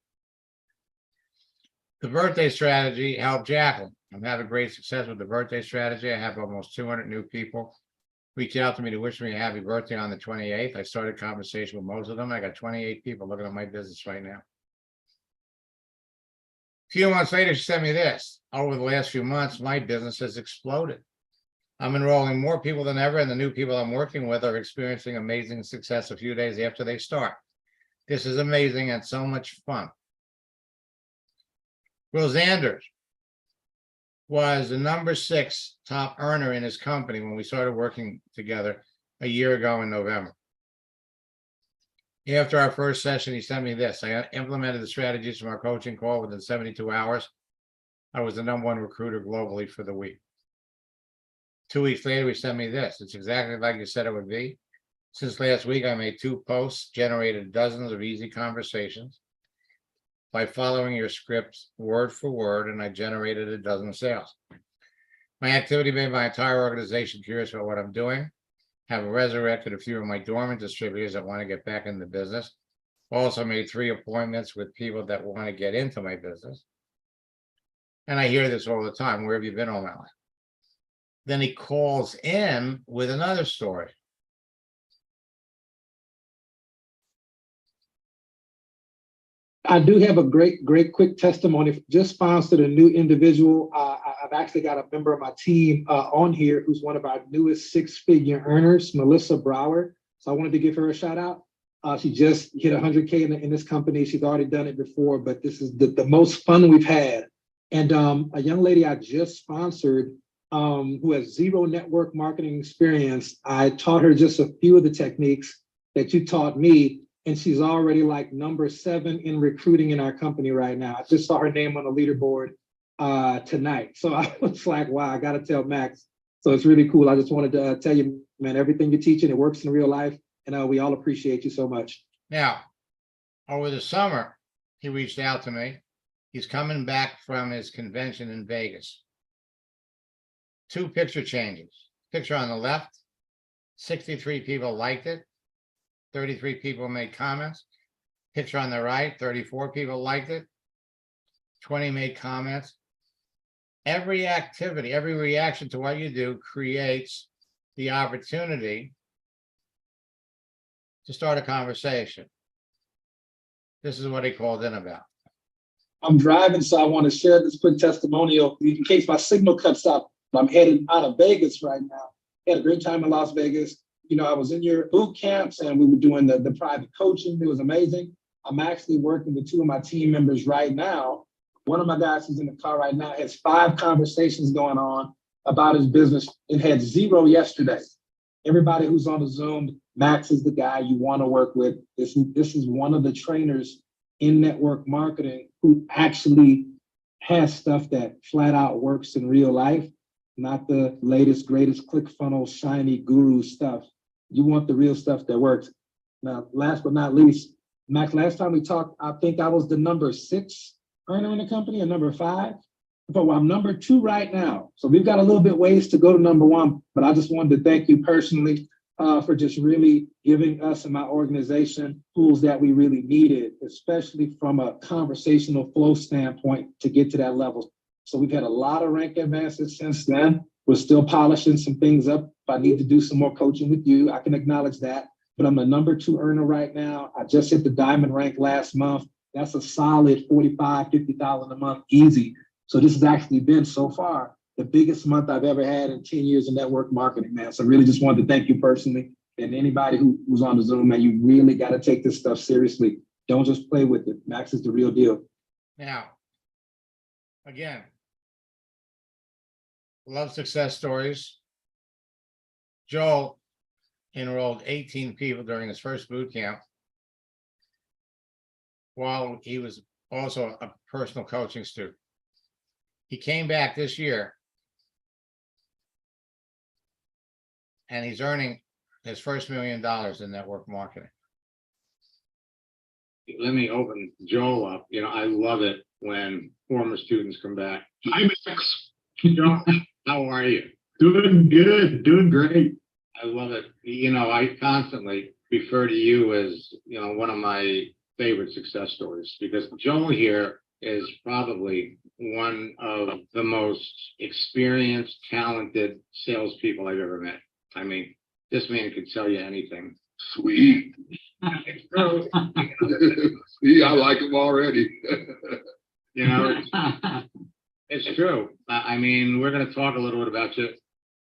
[SPEAKER 1] The birthday strategy helped Jacqueline. I'm having great success with the birthday strategy. I have almost 200 new people reach out to me to wish me a happy birthday on the 28th. I started conversation with most of them. I got 28 people looking at my business right now. A few months later, she sent me this. Over the last few months, my business has exploded. I'm enrolling more people than ever, and the new people I'm working with are experiencing amazing success a few days after they start. This is amazing and so much fun. Will Zanders was the #6 top earner in his company when we started working together a year ago in November. After our first session, he sent me this. I implemented the strategies from our coaching call within 72 hours. I was the #1 recruiter globally for the week. 2 weeks later, he sent me this. It's exactly like you said it would be. Since last week, I made 2 posts, generated dozens of easy conversations by following your scripts word for word, and I generated a dozen sales. My activity made my entire organization curious about what I'm doing. Have resurrected a few of my dormant distributors that want to get back in the business. Also made 3 appointments with people that want to get into my business. And I hear this all the time. Where have you been all my life? Then he calls in with another story.
[SPEAKER 4] I do have a great quick testimony. Just sponsored a new individual. I've actually got a member of my team on here who's one of our newest 6-figure earners, Melissa Brower. So I wanted to give her a shout out. She just hit 100K in this company. She's already done it before, but this is the most fun we've had. And a young lady I just sponsored who has zero network marketing experience. I taught her just a few of the techniques that you taught me, and she's already like number 7 in recruiting in our company right now. I just saw her name on the leaderboard tonight. So I was like, wow, I got to tell Max. So it's really cool. I just wanted to tell you, man, everything you're teaching, it works in real life. And we all appreciate you so much.
[SPEAKER 1] Now, over the summer, he reached out to me. He's coming back from his convention in Vegas. 2 picture changes. Picture on the left, 63 people liked it. 33 people made comments. Picture on the right, 34 people liked it. 20 made comments. Every activity, every reaction to what you do creates the opportunity to start a conversation. This is what he called in about.
[SPEAKER 4] I'm driving, so I want to share this quick testimonial in case my signal cuts out. I'm headed out of Vegas right now. Had a great time in Las Vegas. You know, I was in your boot camps and we were doing the private coaching. It was amazing. I'm actually working with 2 of my team members right now. One of my guys who's in the car right now has 5 conversations going on about his business and had 0 yesterday. Everybody who's on the Zoom, Max is the guy you want to work with. This is one of the trainers in network marketing who actually has stuff that flat out works in real life, not the latest, greatest ClickFunnels, shiny guru stuff. You want the real stuff that works. Now, last but not least, Max, last time we talked, I think I was the number 6 earner in the company, or number 5. But I'm number 2 right now. So we've got a little bit ways to go to number 1, but I just wanted to thank you personally for just really giving us and my organization tools that we really needed, especially from a conversational flow standpoint to get to that level. So we've had a lot of rank advances since then. We're still polishing some things up. If I need to do some more coaching with you, I can acknowledge that. But I'm the number 2 earner right now. I just hit the diamond rank last month. That's a solid $45,000, $50,000 a month, easy. So this has actually been so far the biggest month I've ever had in 10 years of network marketing, man. So I really just wanted to thank you personally. And anybody who's on the Zoom, man, you really got to take this stuff seriously. Don't just play with it. Max is the real deal.
[SPEAKER 1] Now, again, love success stories. Joel enrolled 18 people during his first boot camp, while he was also a personal coaching student. He came back this year and he's earning his first $1 million in network marketing.
[SPEAKER 5] Let me open Joel up. You know, I love it when former students come back.
[SPEAKER 3] Hi, Max.
[SPEAKER 5] Joel, how are you?
[SPEAKER 3] Doing good, doing great.
[SPEAKER 5] I love it. You know, I constantly refer to you as, you know, one of my favorite success stories, because Joel here is probably one of the most experienced, talented salespeople I've ever met. I mean, this man could sell you anything.
[SPEAKER 6] Sweet. See, I like him already.
[SPEAKER 5] You know, it's true. I mean, we're going to talk a little bit about you.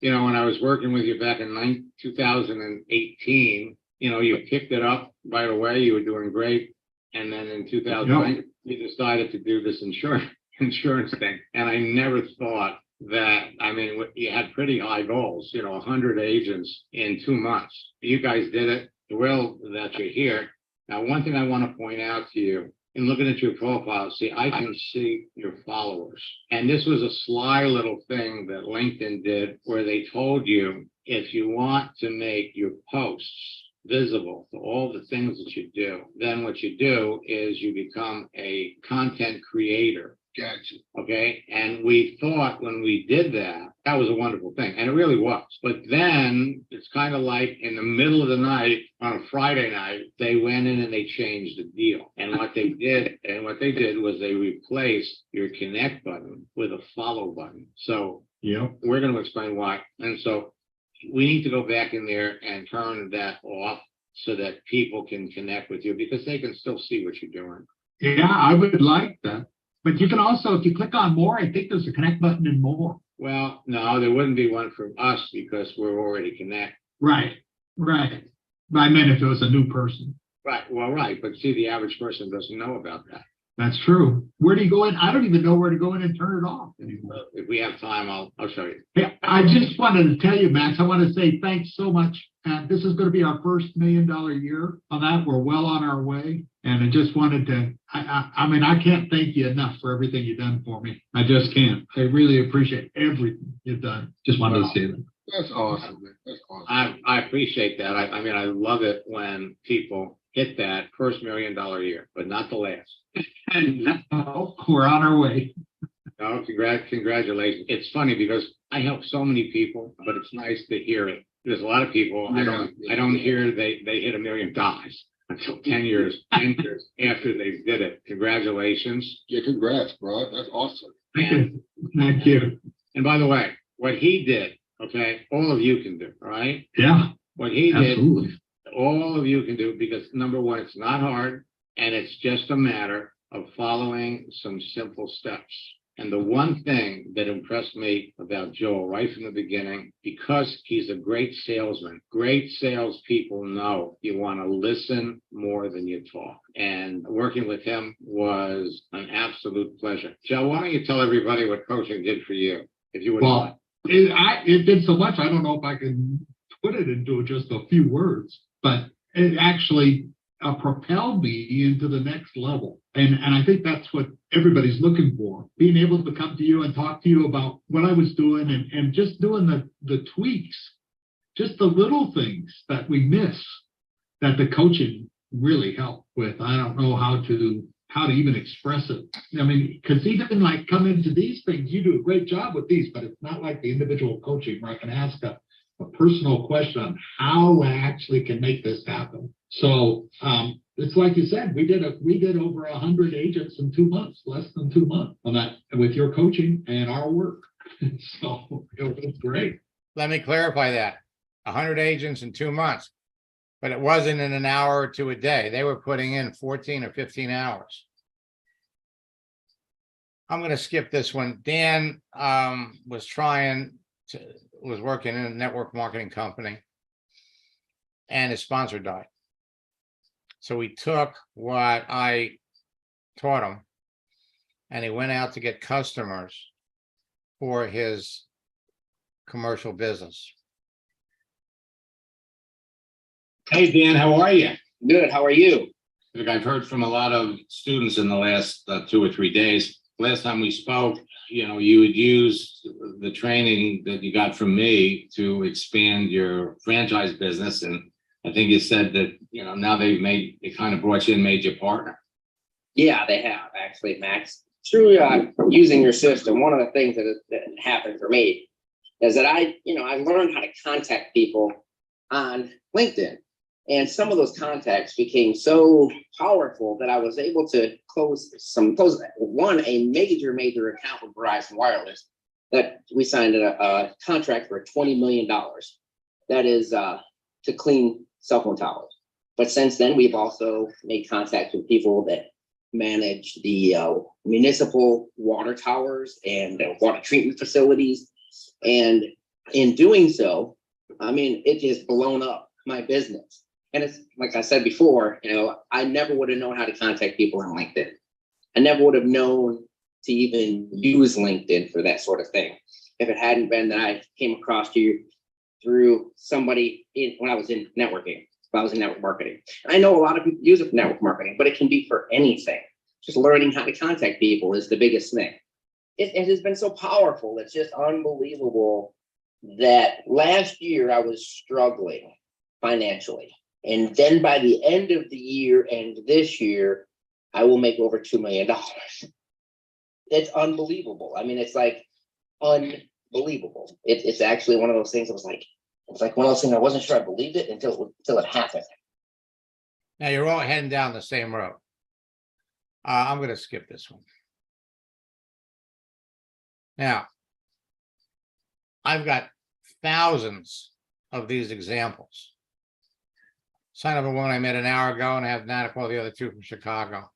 [SPEAKER 5] You know, when I was working with you back in 2018, you know, you picked it up right away. You were doing great. And then in 2009, you decided to do this insurance thing. And I never thought that, I mean, you had pretty high goals, you know, 100 agents in 2 months. You guys did it. Thrilled that you're here. Now, one thing I want to point out to you, in looking at your profile, see, I can see your followers. And this was a sly little thing that LinkedIn did where they told you, if you want to make your posts visible to all the things that you do, then what you do is you become a content creator.
[SPEAKER 6] Gotcha.
[SPEAKER 5] Okay. And we thought when we did that, that was a wonderful thing. And it really was. But then it's kind of like in the middle of the night on a Friday night, they went in and they changed the deal. And what they did was they replaced your connect button with a follow button. So we're going to explain why. And so we need to go back in there and turn that off so that people can connect with you, because they can still see what you're doing.
[SPEAKER 7] Yeah, I would like that. But you can also, if you click on more, I think there's a connect button and more.
[SPEAKER 5] Well, no, there wouldn't be one for us because we're already connected.
[SPEAKER 7] Right. But I meant if it was a new person.
[SPEAKER 5] Right. Well, right. But see, the average person doesn't know about that.
[SPEAKER 7] That's true. Where do you go in? I don't even know where to go in and turn it off anymore.
[SPEAKER 5] If we have time, I'll show you.
[SPEAKER 7] Hey, I just wanted to tell you, Max, I want to say thanks so much. This is going to be our first $1 million year on that. We're well on our way. And I just wanted to, I mean, I can't thank you enough for everything you've done for me. I just can't. I really appreciate everything you've done. Just wanted to say that.
[SPEAKER 6] That's awesome, man. That's awesome.
[SPEAKER 5] I appreciate that. I mean, I love it when people hit that first $1 million year, but not the last.
[SPEAKER 7] And now we're on our way.
[SPEAKER 5] No, congratulations. It's funny because I help so many people, but it's nice to hear it. There's a lot of people I don't hear they hit $1 million until 10 years after they did it. Congratulations.
[SPEAKER 6] Yeah, congrats, bro. That's awesome.
[SPEAKER 7] Thank you. Thank you.
[SPEAKER 5] And by the way, what he did, okay, all of you can do, all right?
[SPEAKER 7] Yeah,
[SPEAKER 5] What he did,
[SPEAKER 7] absolutely.
[SPEAKER 5] all of you can do, because number one, it's not hard, and it's just a matter of following some simple steps. And the one thing that impressed me about Joel right from the beginning, because he's a great salesman, great salespeople know you want to listen more than you talk. And working with him was an absolute pleasure. Joe, why don't you tell everybody what coaching did for you, if you would mind?
[SPEAKER 7] Well, it did so much. I don't know if I can put it into just a few words, but it actually propelled me into the next level. And I think that's what everybody's looking for, being able to come to you and talk to you about what I was doing and just doing the tweaks, just the little things that we miss that the coaching really helped with. I don't know how to even express it. I mean, because even like come into these things, you do a great job with these, but it's not like the individual coaching where I can ask a personal question on how I actually can make this happen. So it's like you said, we did over 100 agents in 2 months, less than 2 months on that with your coaching and our work. So it was great.
[SPEAKER 1] Let me clarify that. 100 agents in 2 months, but it wasn't in an hour or two a day. They were putting in 14 or 15 hours. I'm going to skip this one. Dan was working in a network marketing company and his sponsor died. So he took what I taught him and he went out to get customers for his commercial business.
[SPEAKER 8] Hey, Dan, how are you?
[SPEAKER 9] Good. How are you?
[SPEAKER 8] Look, I've heard from a lot of students in the last 2 or 3 days. Last time we spoke, you had used the training that you got from me to expand your franchise business. And I think you said that, now they kind of brought you in, made you a partner.
[SPEAKER 9] Yeah, they have actually, Max. Through using your system, one of the things that happened for me is that I learned how to contact people on LinkedIn. And some of those contacts became so powerful that I was able to close a major account with Verizon Wireless that we signed a contract for $20 million. That is to clean cell phone towers. But since then, we've also made contact with people that manage the municipal water towers and water treatment facilities. And in doing so, I mean, it just blown up my business. And it's like I said before, I never would have known how to contact people on LinkedIn. I never would have known to even use LinkedIn for that sort of thing if it hadn't been that I came across you through somebody when I was in networking. If I was in network marketing. I know a lot of people use it for network marketing, but it can be for anything. Just learning how to contact people is the biggest thing. It has been so powerful. It's just unbelievable that last year I was struggling financially. And then by the end of the year and this year, I will make over $2 million. It's unbelievable. I mean, it's like unbelievable. It's actually one of those things that was like, it's like one of those things I wasn't sure I believed it until it happened.
[SPEAKER 1] Now you're all heading down the same road. I'm going to skip this one. Now, I've got thousands of these examples. Son of a woman I met an hour ago, and I have Nana call the other two from Chicago.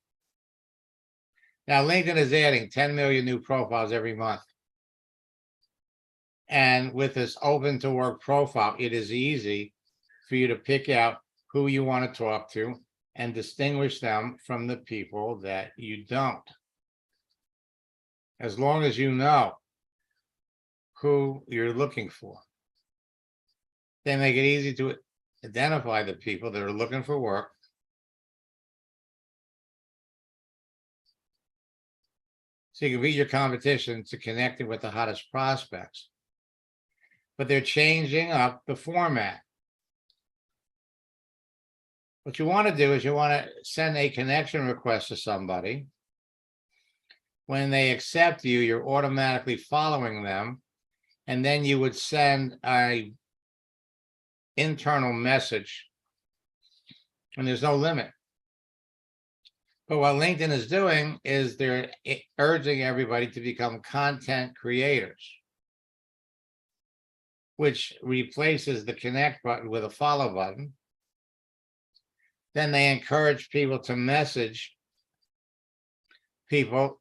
[SPEAKER 1] Now, LinkedIn is adding 10 million new profiles every month. And with this open to work profile, it is easy for you to pick out who you want to talk to and distinguish them from the people that you don't. As long as you know who you're looking for, they make it easy to identify the people that are looking for work. So you can beat your competition to connecting with the hottest prospects. But they're changing up the format. What you want to do is you want to send a connection request to somebody. When they accept you, you're automatically following them. And then you would send a internal message. And there's no limit. But what LinkedIn is doing is they're urging everybody to become content creators, which replaces the connect button with a follow button. Then they encourage people to message people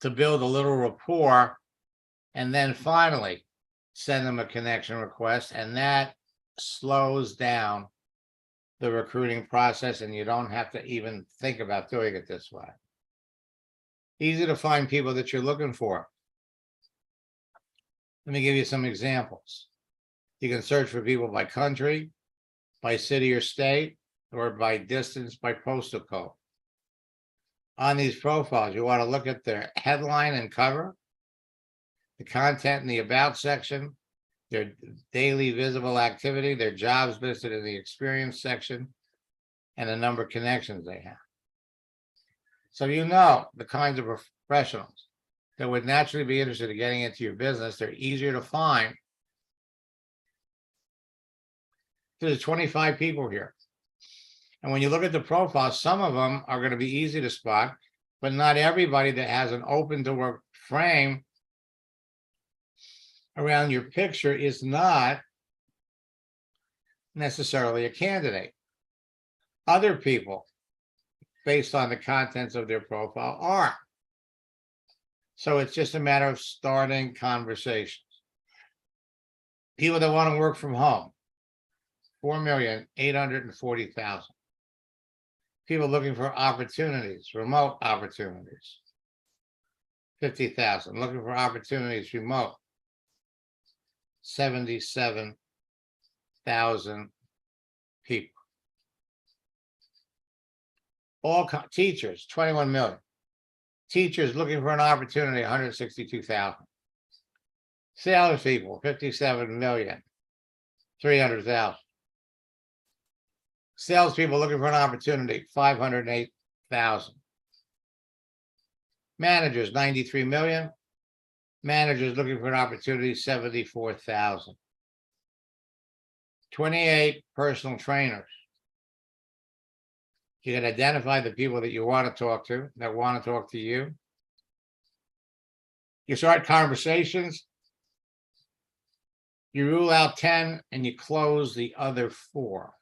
[SPEAKER 1] to build a little rapport, and then finally send them a connection request, and that slows down the recruiting process, and you don't have to even think about doing it this way. Easy to find people that you're looking for. Let me give you some examples. You can search for people by country, by city or state, or by distance, by postal code. On these profiles, you want to look at their headline and cover, the content in the about section, their daily visible activity, their jobs listed in the experience section, and the number of connections they have. So you know the kinds of professionals that would naturally be interested in getting into your business. They're easier to find. There's 25 people here. And when you look at the profile, some of them are going to be easy to spot, but not everybody that has an open to work frame around your picture is not necessarily a candidate. Other people, based on the contents of their profile, are. So it's just a matter of starting conversations. People that want to work from home, 4,840,000. People looking for opportunities, remote opportunities, 50,000. Looking for opportunities remote, 77,000 people. All teachers, 21 million. Teachers looking for an opportunity, 162,000. Salespeople, 57,300,000. Salespeople looking for an opportunity, 508,000. Managers, 93 million. Managers looking for an opportunity, 74,000. 28 personal trainers. You can identify the people that you want to talk to, that want to talk to you. You start conversations. You rule out 10 and you close the other 4.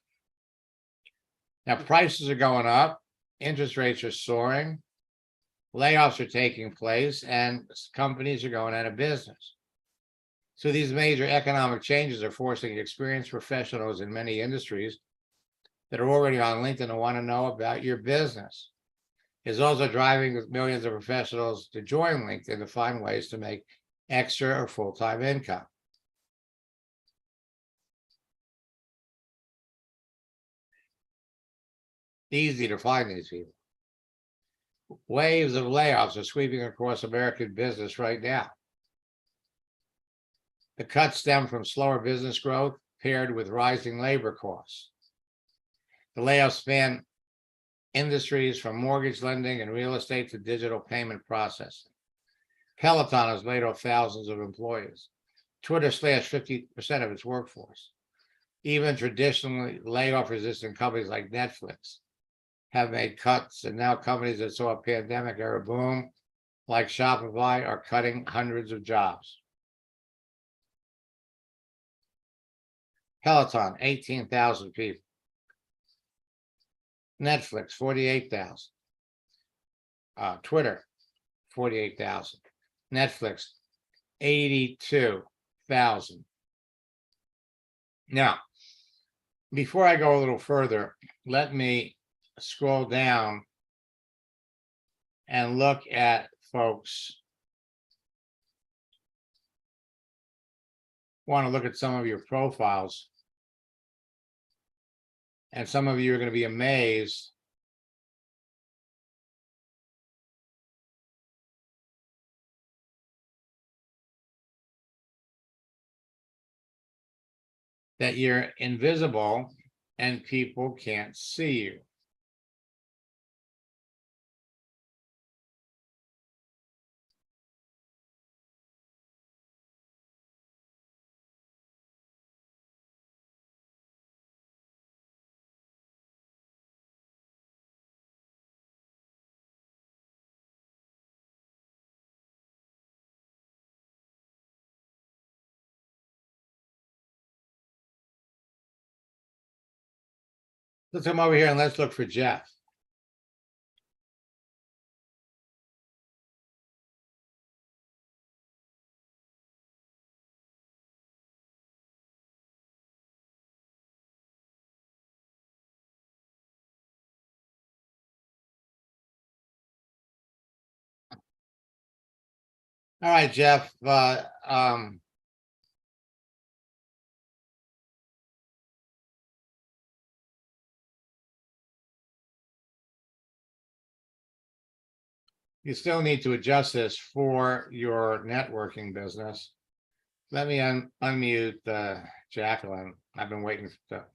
[SPEAKER 1] Now, prices are going up, interest rates are soaring, layoffs are taking place, and companies are going out of business. So these major economic changes are forcing experienced professionals in many industries that are already on LinkedIn and want to know about your business. It's also driving millions of professionals to join LinkedIn to find ways to make extra or full-time income. Easy to find these people. Waves of layoffs are sweeping across American business right now. The cuts stem from slower business growth paired with rising labor costs. The layoffs span industries from mortgage lending and real estate to digital payment processing. Peloton has laid off thousands of employees. Twitter slashed 50% of its workforce. Even traditionally layoff-resistant companies like Netflix have made cuts, and now companies that saw a pandemic era boom, like Shopify, are cutting hundreds of jobs. Peloton, 18,000 people. Netflix, 48,000. Twitter, 48,000. Netflix, 82,000. Now, before I go a little further, let me scroll down and look at folks. Want to look at some of your profiles. And some of you are going to be amazed that you're invisible and people can't see you. Let's come over here and let's look for Jeff. All right, Jeff, you still need to adjust this for your networking business. Let me unmute Jacqueline. I've been waiting for.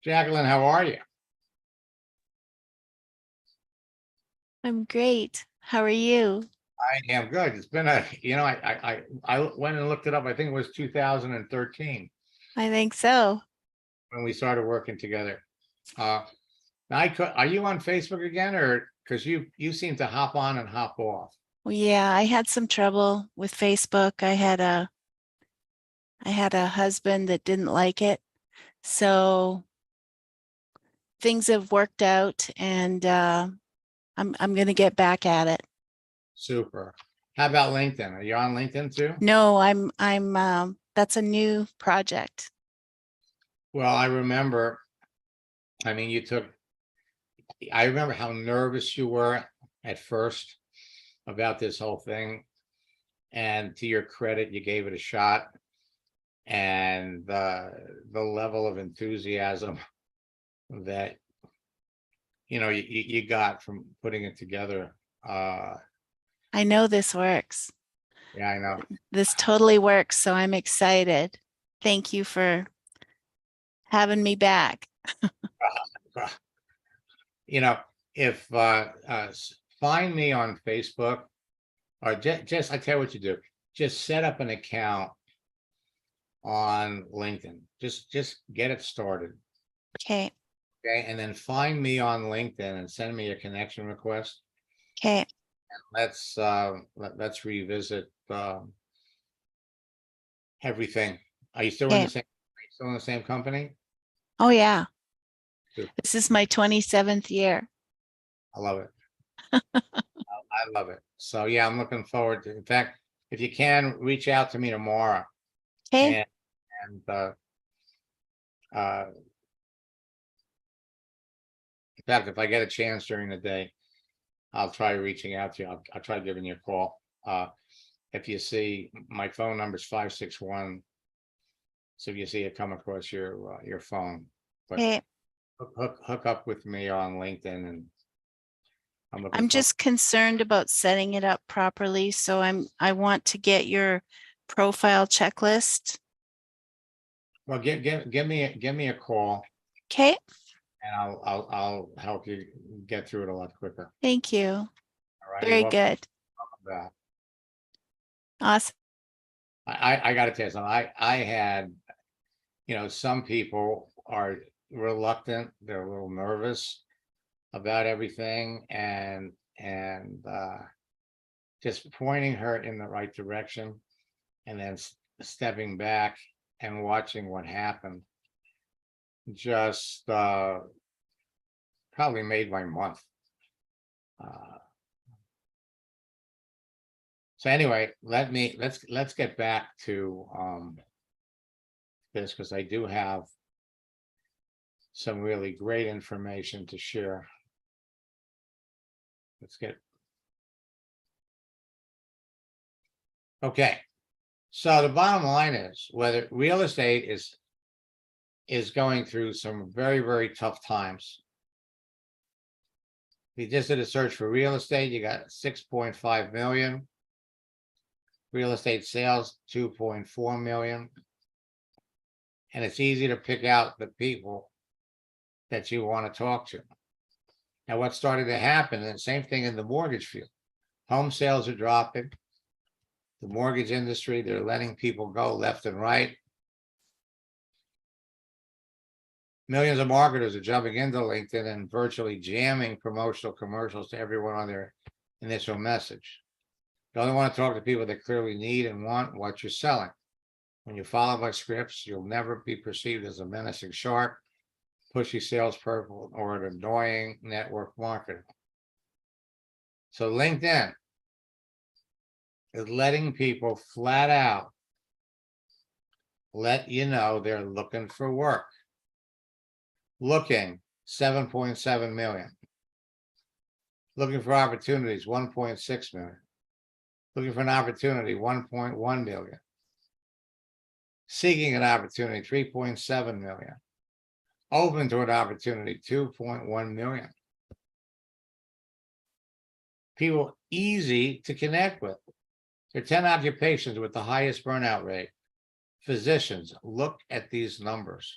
[SPEAKER 1] Jacqueline, how are you?
[SPEAKER 10] I'm great. How are you?
[SPEAKER 1] I am good. It's been I went and looked it up. I think it was 2013
[SPEAKER 10] I think so.
[SPEAKER 1] when we started working together. Are you on Facebook again, or because you seem to hop on and hop off?
[SPEAKER 10] Well, yeah, I had some trouble with Facebook. I had a husband that didn't like it. So things have worked out, and I'm going to get back at it.
[SPEAKER 1] Super. How about LinkedIn? Are you on LinkedIn too?
[SPEAKER 10] No, I'm that's a new project.
[SPEAKER 1] Well, I remember, I mean, I remember how nervous you were at first about this whole thing. And to your credit, you gave it a shot. And the level of enthusiasm that, you got from putting it together.
[SPEAKER 10] I know this works.
[SPEAKER 1] Yeah, I know.
[SPEAKER 10] This totally works. So I'm excited. Thank you for having me back.
[SPEAKER 1] If find me on Facebook, or just I tell you what you do, just set up an account on LinkedIn. Just get it started.
[SPEAKER 10] Okay.
[SPEAKER 1] Okay, and then find me on LinkedIn and send me a connection request.
[SPEAKER 10] Okay.
[SPEAKER 1] Let's revisit everything. Are you still in the same company?
[SPEAKER 10] Oh yeah.
[SPEAKER 1] Good.
[SPEAKER 10] This is my 27th year.
[SPEAKER 1] I love it. I love it. So yeah, I'm looking forward to. In fact, if you can, reach out to me tomorrow.
[SPEAKER 10] Okay.
[SPEAKER 1] And in fact, if I get a chance during the day, I'll try reaching out to you. I'll try giving you a call. If you see my phone number is 561. So if you see it come across your phone, but
[SPEAKER 10] Okay.
[SPEAKER 1] hook up with me on LinkedIn, and
[SPEAKER 10] I'm just concerned about setting it up properly. So I want to get your profile checklist.
[SPEAKER 1] Well, give me a call,
[SPEAKER 10] Okay.
[SPEAKER 1] and I'll help you get through it a lot quicker.
[SPEAKER 10] Thank you.
[SPEAKER 1] All right.
[SPEAKER 10] Very
[SPEAKER 1] You're welcome
[SPEAKER 10] good.
[SPEAKER 1] for that.
[SPEAKER 10] Awesome.
[SPEAKER 1] I got to tell you something. I had, some people are reluctant. They're a little nervous about everything, and just pointing her in the right direction, and then stepping back and watching what happened just probably made my month. So anyway, let's get back to this, because I do have some really great information to share. Let's get. Okay, so the bottom line is whether real estate is going through some very, very tough times. We just did a search for real estate, you got 6.5 million. Real estate sales, 2.4 million. And it's easy to pick out the people that you want to talk to. Now, what's starting to happen, and same thing in the mortgage field. Home sales are dropping. The mortgage industry, they're letting people go left and right. Millions of marketers are jumping into LinkedIn and virtually jamming promotional commercials to everyone on their initial message. You only want to talk to people that clearly need and want what you're selling. When you follow my scripts, you'll never be perceived as a menacing shark, pushy salesperson, or an annoying network marketer. So LinkedIn is letting people flat out let you know they're looking for work. Looking, 7.7 million. Looking for opportunities, 1.6 million. Looking for an opportunity, 1.1 million. Seeking an opportunity, 3.7 million. Open to an opportunity, 2.1 million. People easy to connect with. There are 10 occupations with the highest burnout rate. Physicians, look at these numbers.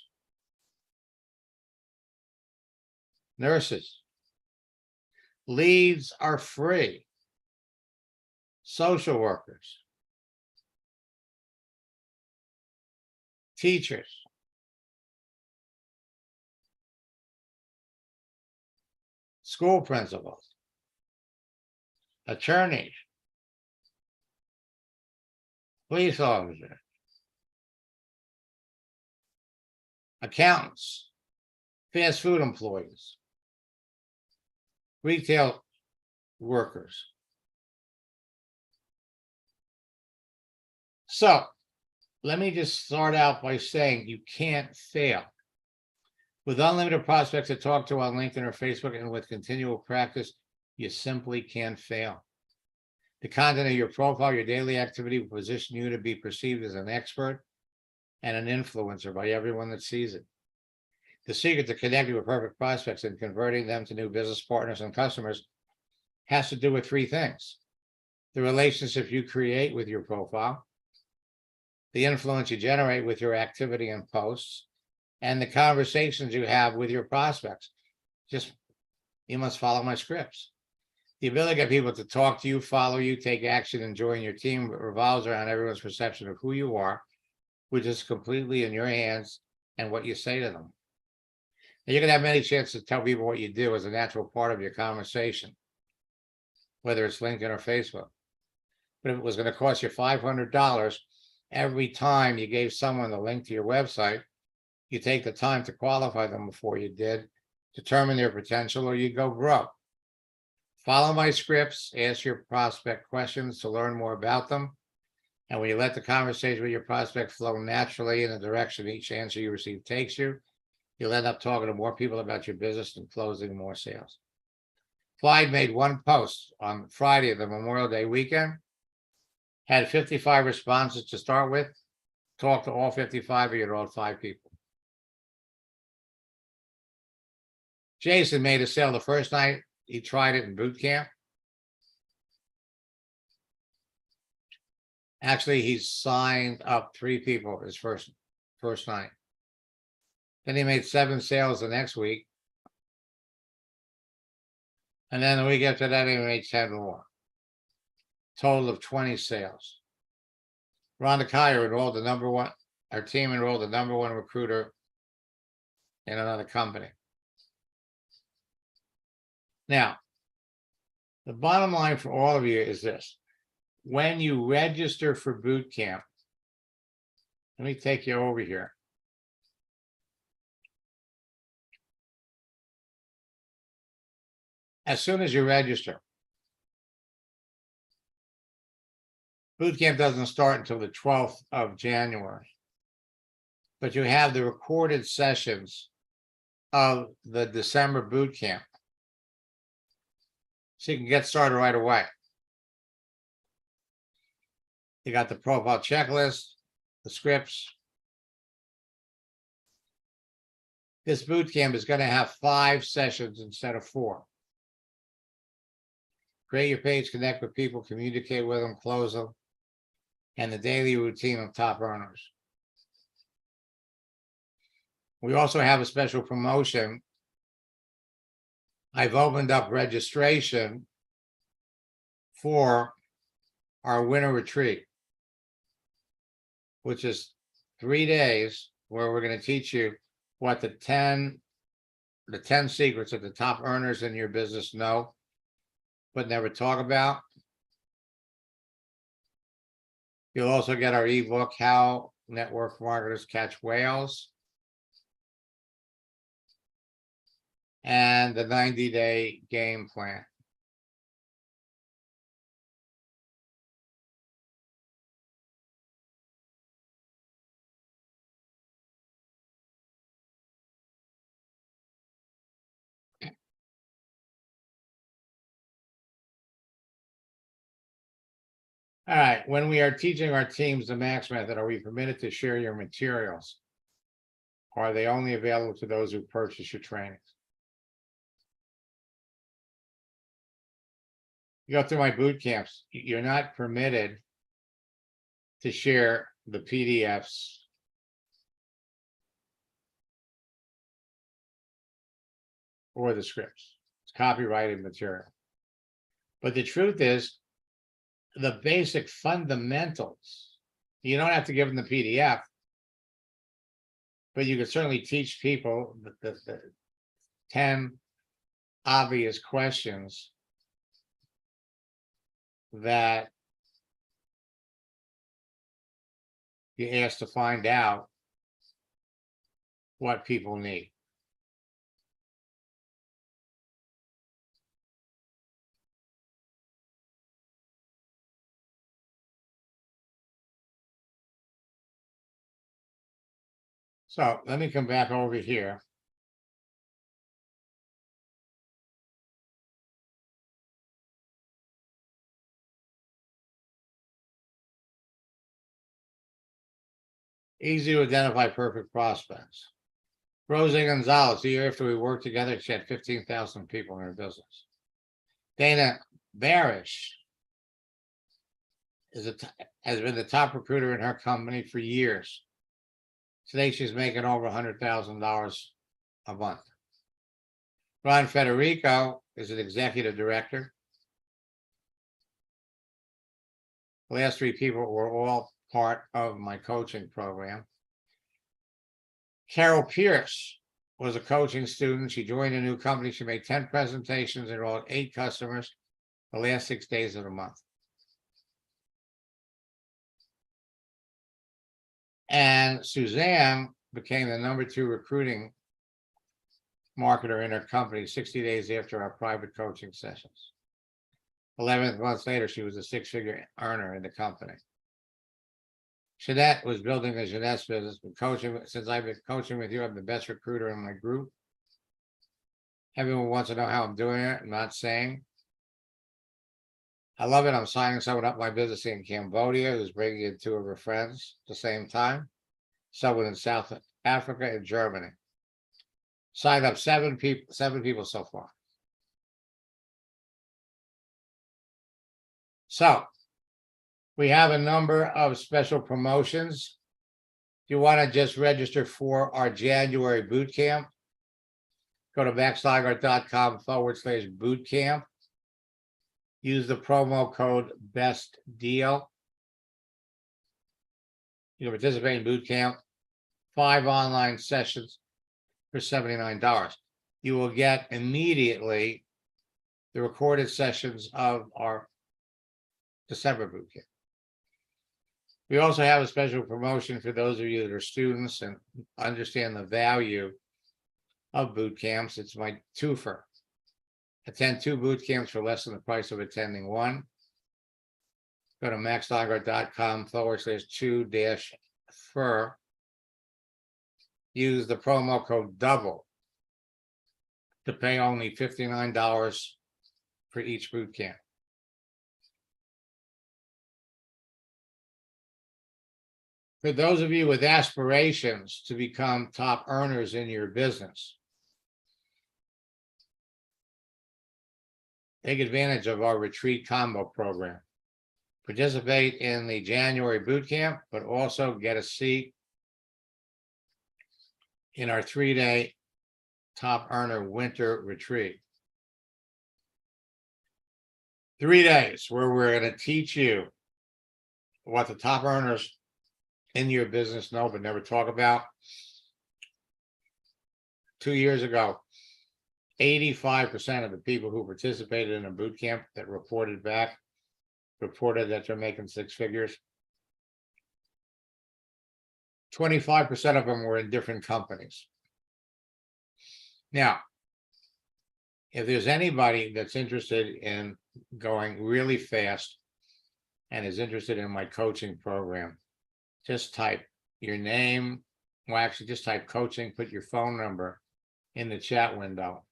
[SPEAKER 1] Nurses, leads are free. Social workers, teachers, school principals, attorneys, police officers, accountants, fast food employees, retail workers. So let me just start out by saying you can't fail. With unlimited prospects to talk to on LinkedIn or Facebook, and with continual practice, you simply can't fail. The content of your profile, your daily activity will position you to be perceived as an expert and an influencer by everyone that sees it. The secret to connecting with perfect prospects and converting them to new business partners and customers has to do with three things: the relationship you create with your profile, the influence you generate with your activity and posts, and the conversations you have with your prospects. You must follow my scripts. The ability to get people to talk to you, follow you, take action, and join your team revolves around everyone's perception of who you are, which is completely in your hands and what you say to them. And you're going to have many chances to tell people what you do as a natural part of your conversation, whether it's LinkedIn or Facebook. But if it was going to cost you $500 every time you gave someone the link to your website, you take the time to qualify them before you did, determine their potential, or you go broke. Follow my scripts, ask your prospect questions to learn more about them. And when you let the conversation with your prospect flow naturally in the direction each answer you receive takes you, you'll end up talking to more people about your business and closing more sales. Clyde made one post on Friday of the Memorial Day weekend, had 55 responses to start with, talked to all 55, he enrolled 5 people. Jason made a sale the first night he tried it in boot camp. Actually, he signed up 3 people his first night. Then he made 7 sales the next week. And then the week after that, he made 10 more. Total of 20 sales. Rhonda Kyer enrolled our team enrolled the #1 recruiter in another company. Now, the bottom line for all of you is this. When you register for boot camp, let me take you over here. As soon as you register, Boot camp doesn't start until the 12th of January. But you have the recorded sessions of the December boot camp. So you can get started right away. You got the profile checklist, the scripts. This boot camp is going to have 5 sessions instead of 4. Create your page, connect with people, communicate with them, close them, and the daily routine of top earners. We also have a special promotion. I've opened up registration for our winter retreat, which is 3 days where we're going to teach you what the 10 secrets that the top earners in your business know, but never talk about. You'll also get our ebook, How Network Marketers Catch Whales, and the 90-day game plan. All right, when we are teaching our teams the Max Method, are we permitted to share your materials? Or are they only available to those who purchase your trainings? You go through my boot camps, you're not permitted to share the PDFs or the scripts. It's copyrighted material. But the truth is, the basic fundamentals, you don't have to give them the PDF, but you can certainly teach people the 10 obvious questions that you ask to find out what people need. So let me come back over here. Easy to identify perfect prospects. Rosa Gonzalez, the year after we worked together, she had 15,000 people in her business. Dana Barish has been the top recruiter in her company for years. Today, she's making over $100,000 a month. Ron Federico is an executive director. The last 3 people were all part of my coaching program. Carol Pierce was a coaching student. She joined a new company. She made 10 presentations, enrolled 8 customers the last 6 days of the month. And Suzanne became the #2 recruiting marketer in her company 60 days after our private coaching sessions. 11 months later, she was a 6-figure earner in the company. Jeanette was building the Jeanette's business, but coaching, since I've been coaching with you, I'm the best recruiter in my group. Everyone wants to know how I'm doing it. I'm not saying. I love it. I'm signing someone up my business in Cambodia who's bringing in 2 of her friends at the same time. Someone in South Africa and Germany. Signed up 7 people so far. So we have a number of special promotions. If you want to just register for our January boot camp, go to maxlager.com/bootcamp. Use the promo code BESTDEAL. You can participate in boot camp, 5 online sessions for $79. You will get immediately the recorded sessions of our December boot camp. We also have a special promotion for those of you that are students and understand the value of boot camps. It's my twofer. Attend 2 boot camps for less than the price of attending 1. Go to maxliger.com/2-fur. Use the promo code double to pay only $59 for each boot camp. For those of you with aspirations to become top earners in your business, take advantage of our retreat combo program. Participate in the January boot camp, but also get a seat in our 3-day top earner winter retreat. 3 days where we're going to teach you what the top earners in your business know but never talk about. 2 years ago, 85% of the people who participated in a boot camp that reported that they're making 6 figures. 25% of them were in different companies. Now, if there's anybody that's interested in going really fast and is interested in my coaching program, just type your name. Well, actually, just type coaching, put your phone number in the chat window,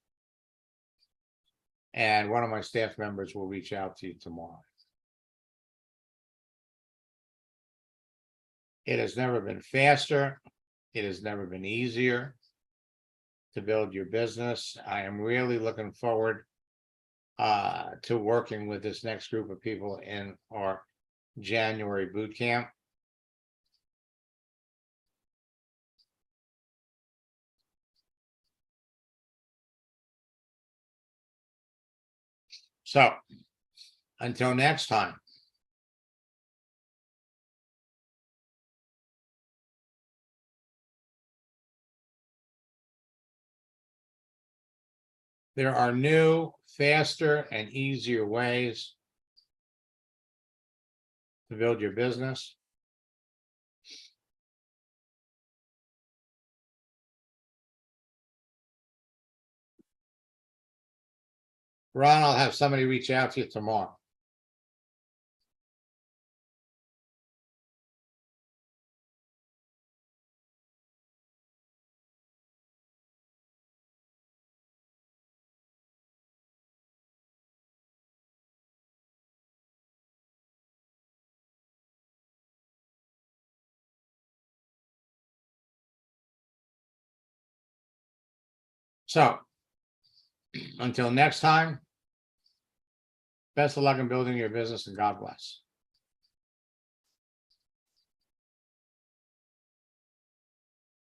[SPEAKER 1] and one of my staff members will reach out to you tomorrow. It has never been faster. It has never been easier to build your business. I am really looking forward to working with this next group of people in our January boot camp. So, until next time. There are new, faster, and easier ways to build your business. Ron, I'll have somebody reach out to you tomorrow. So, until next time, best of luck in building your business and God bless.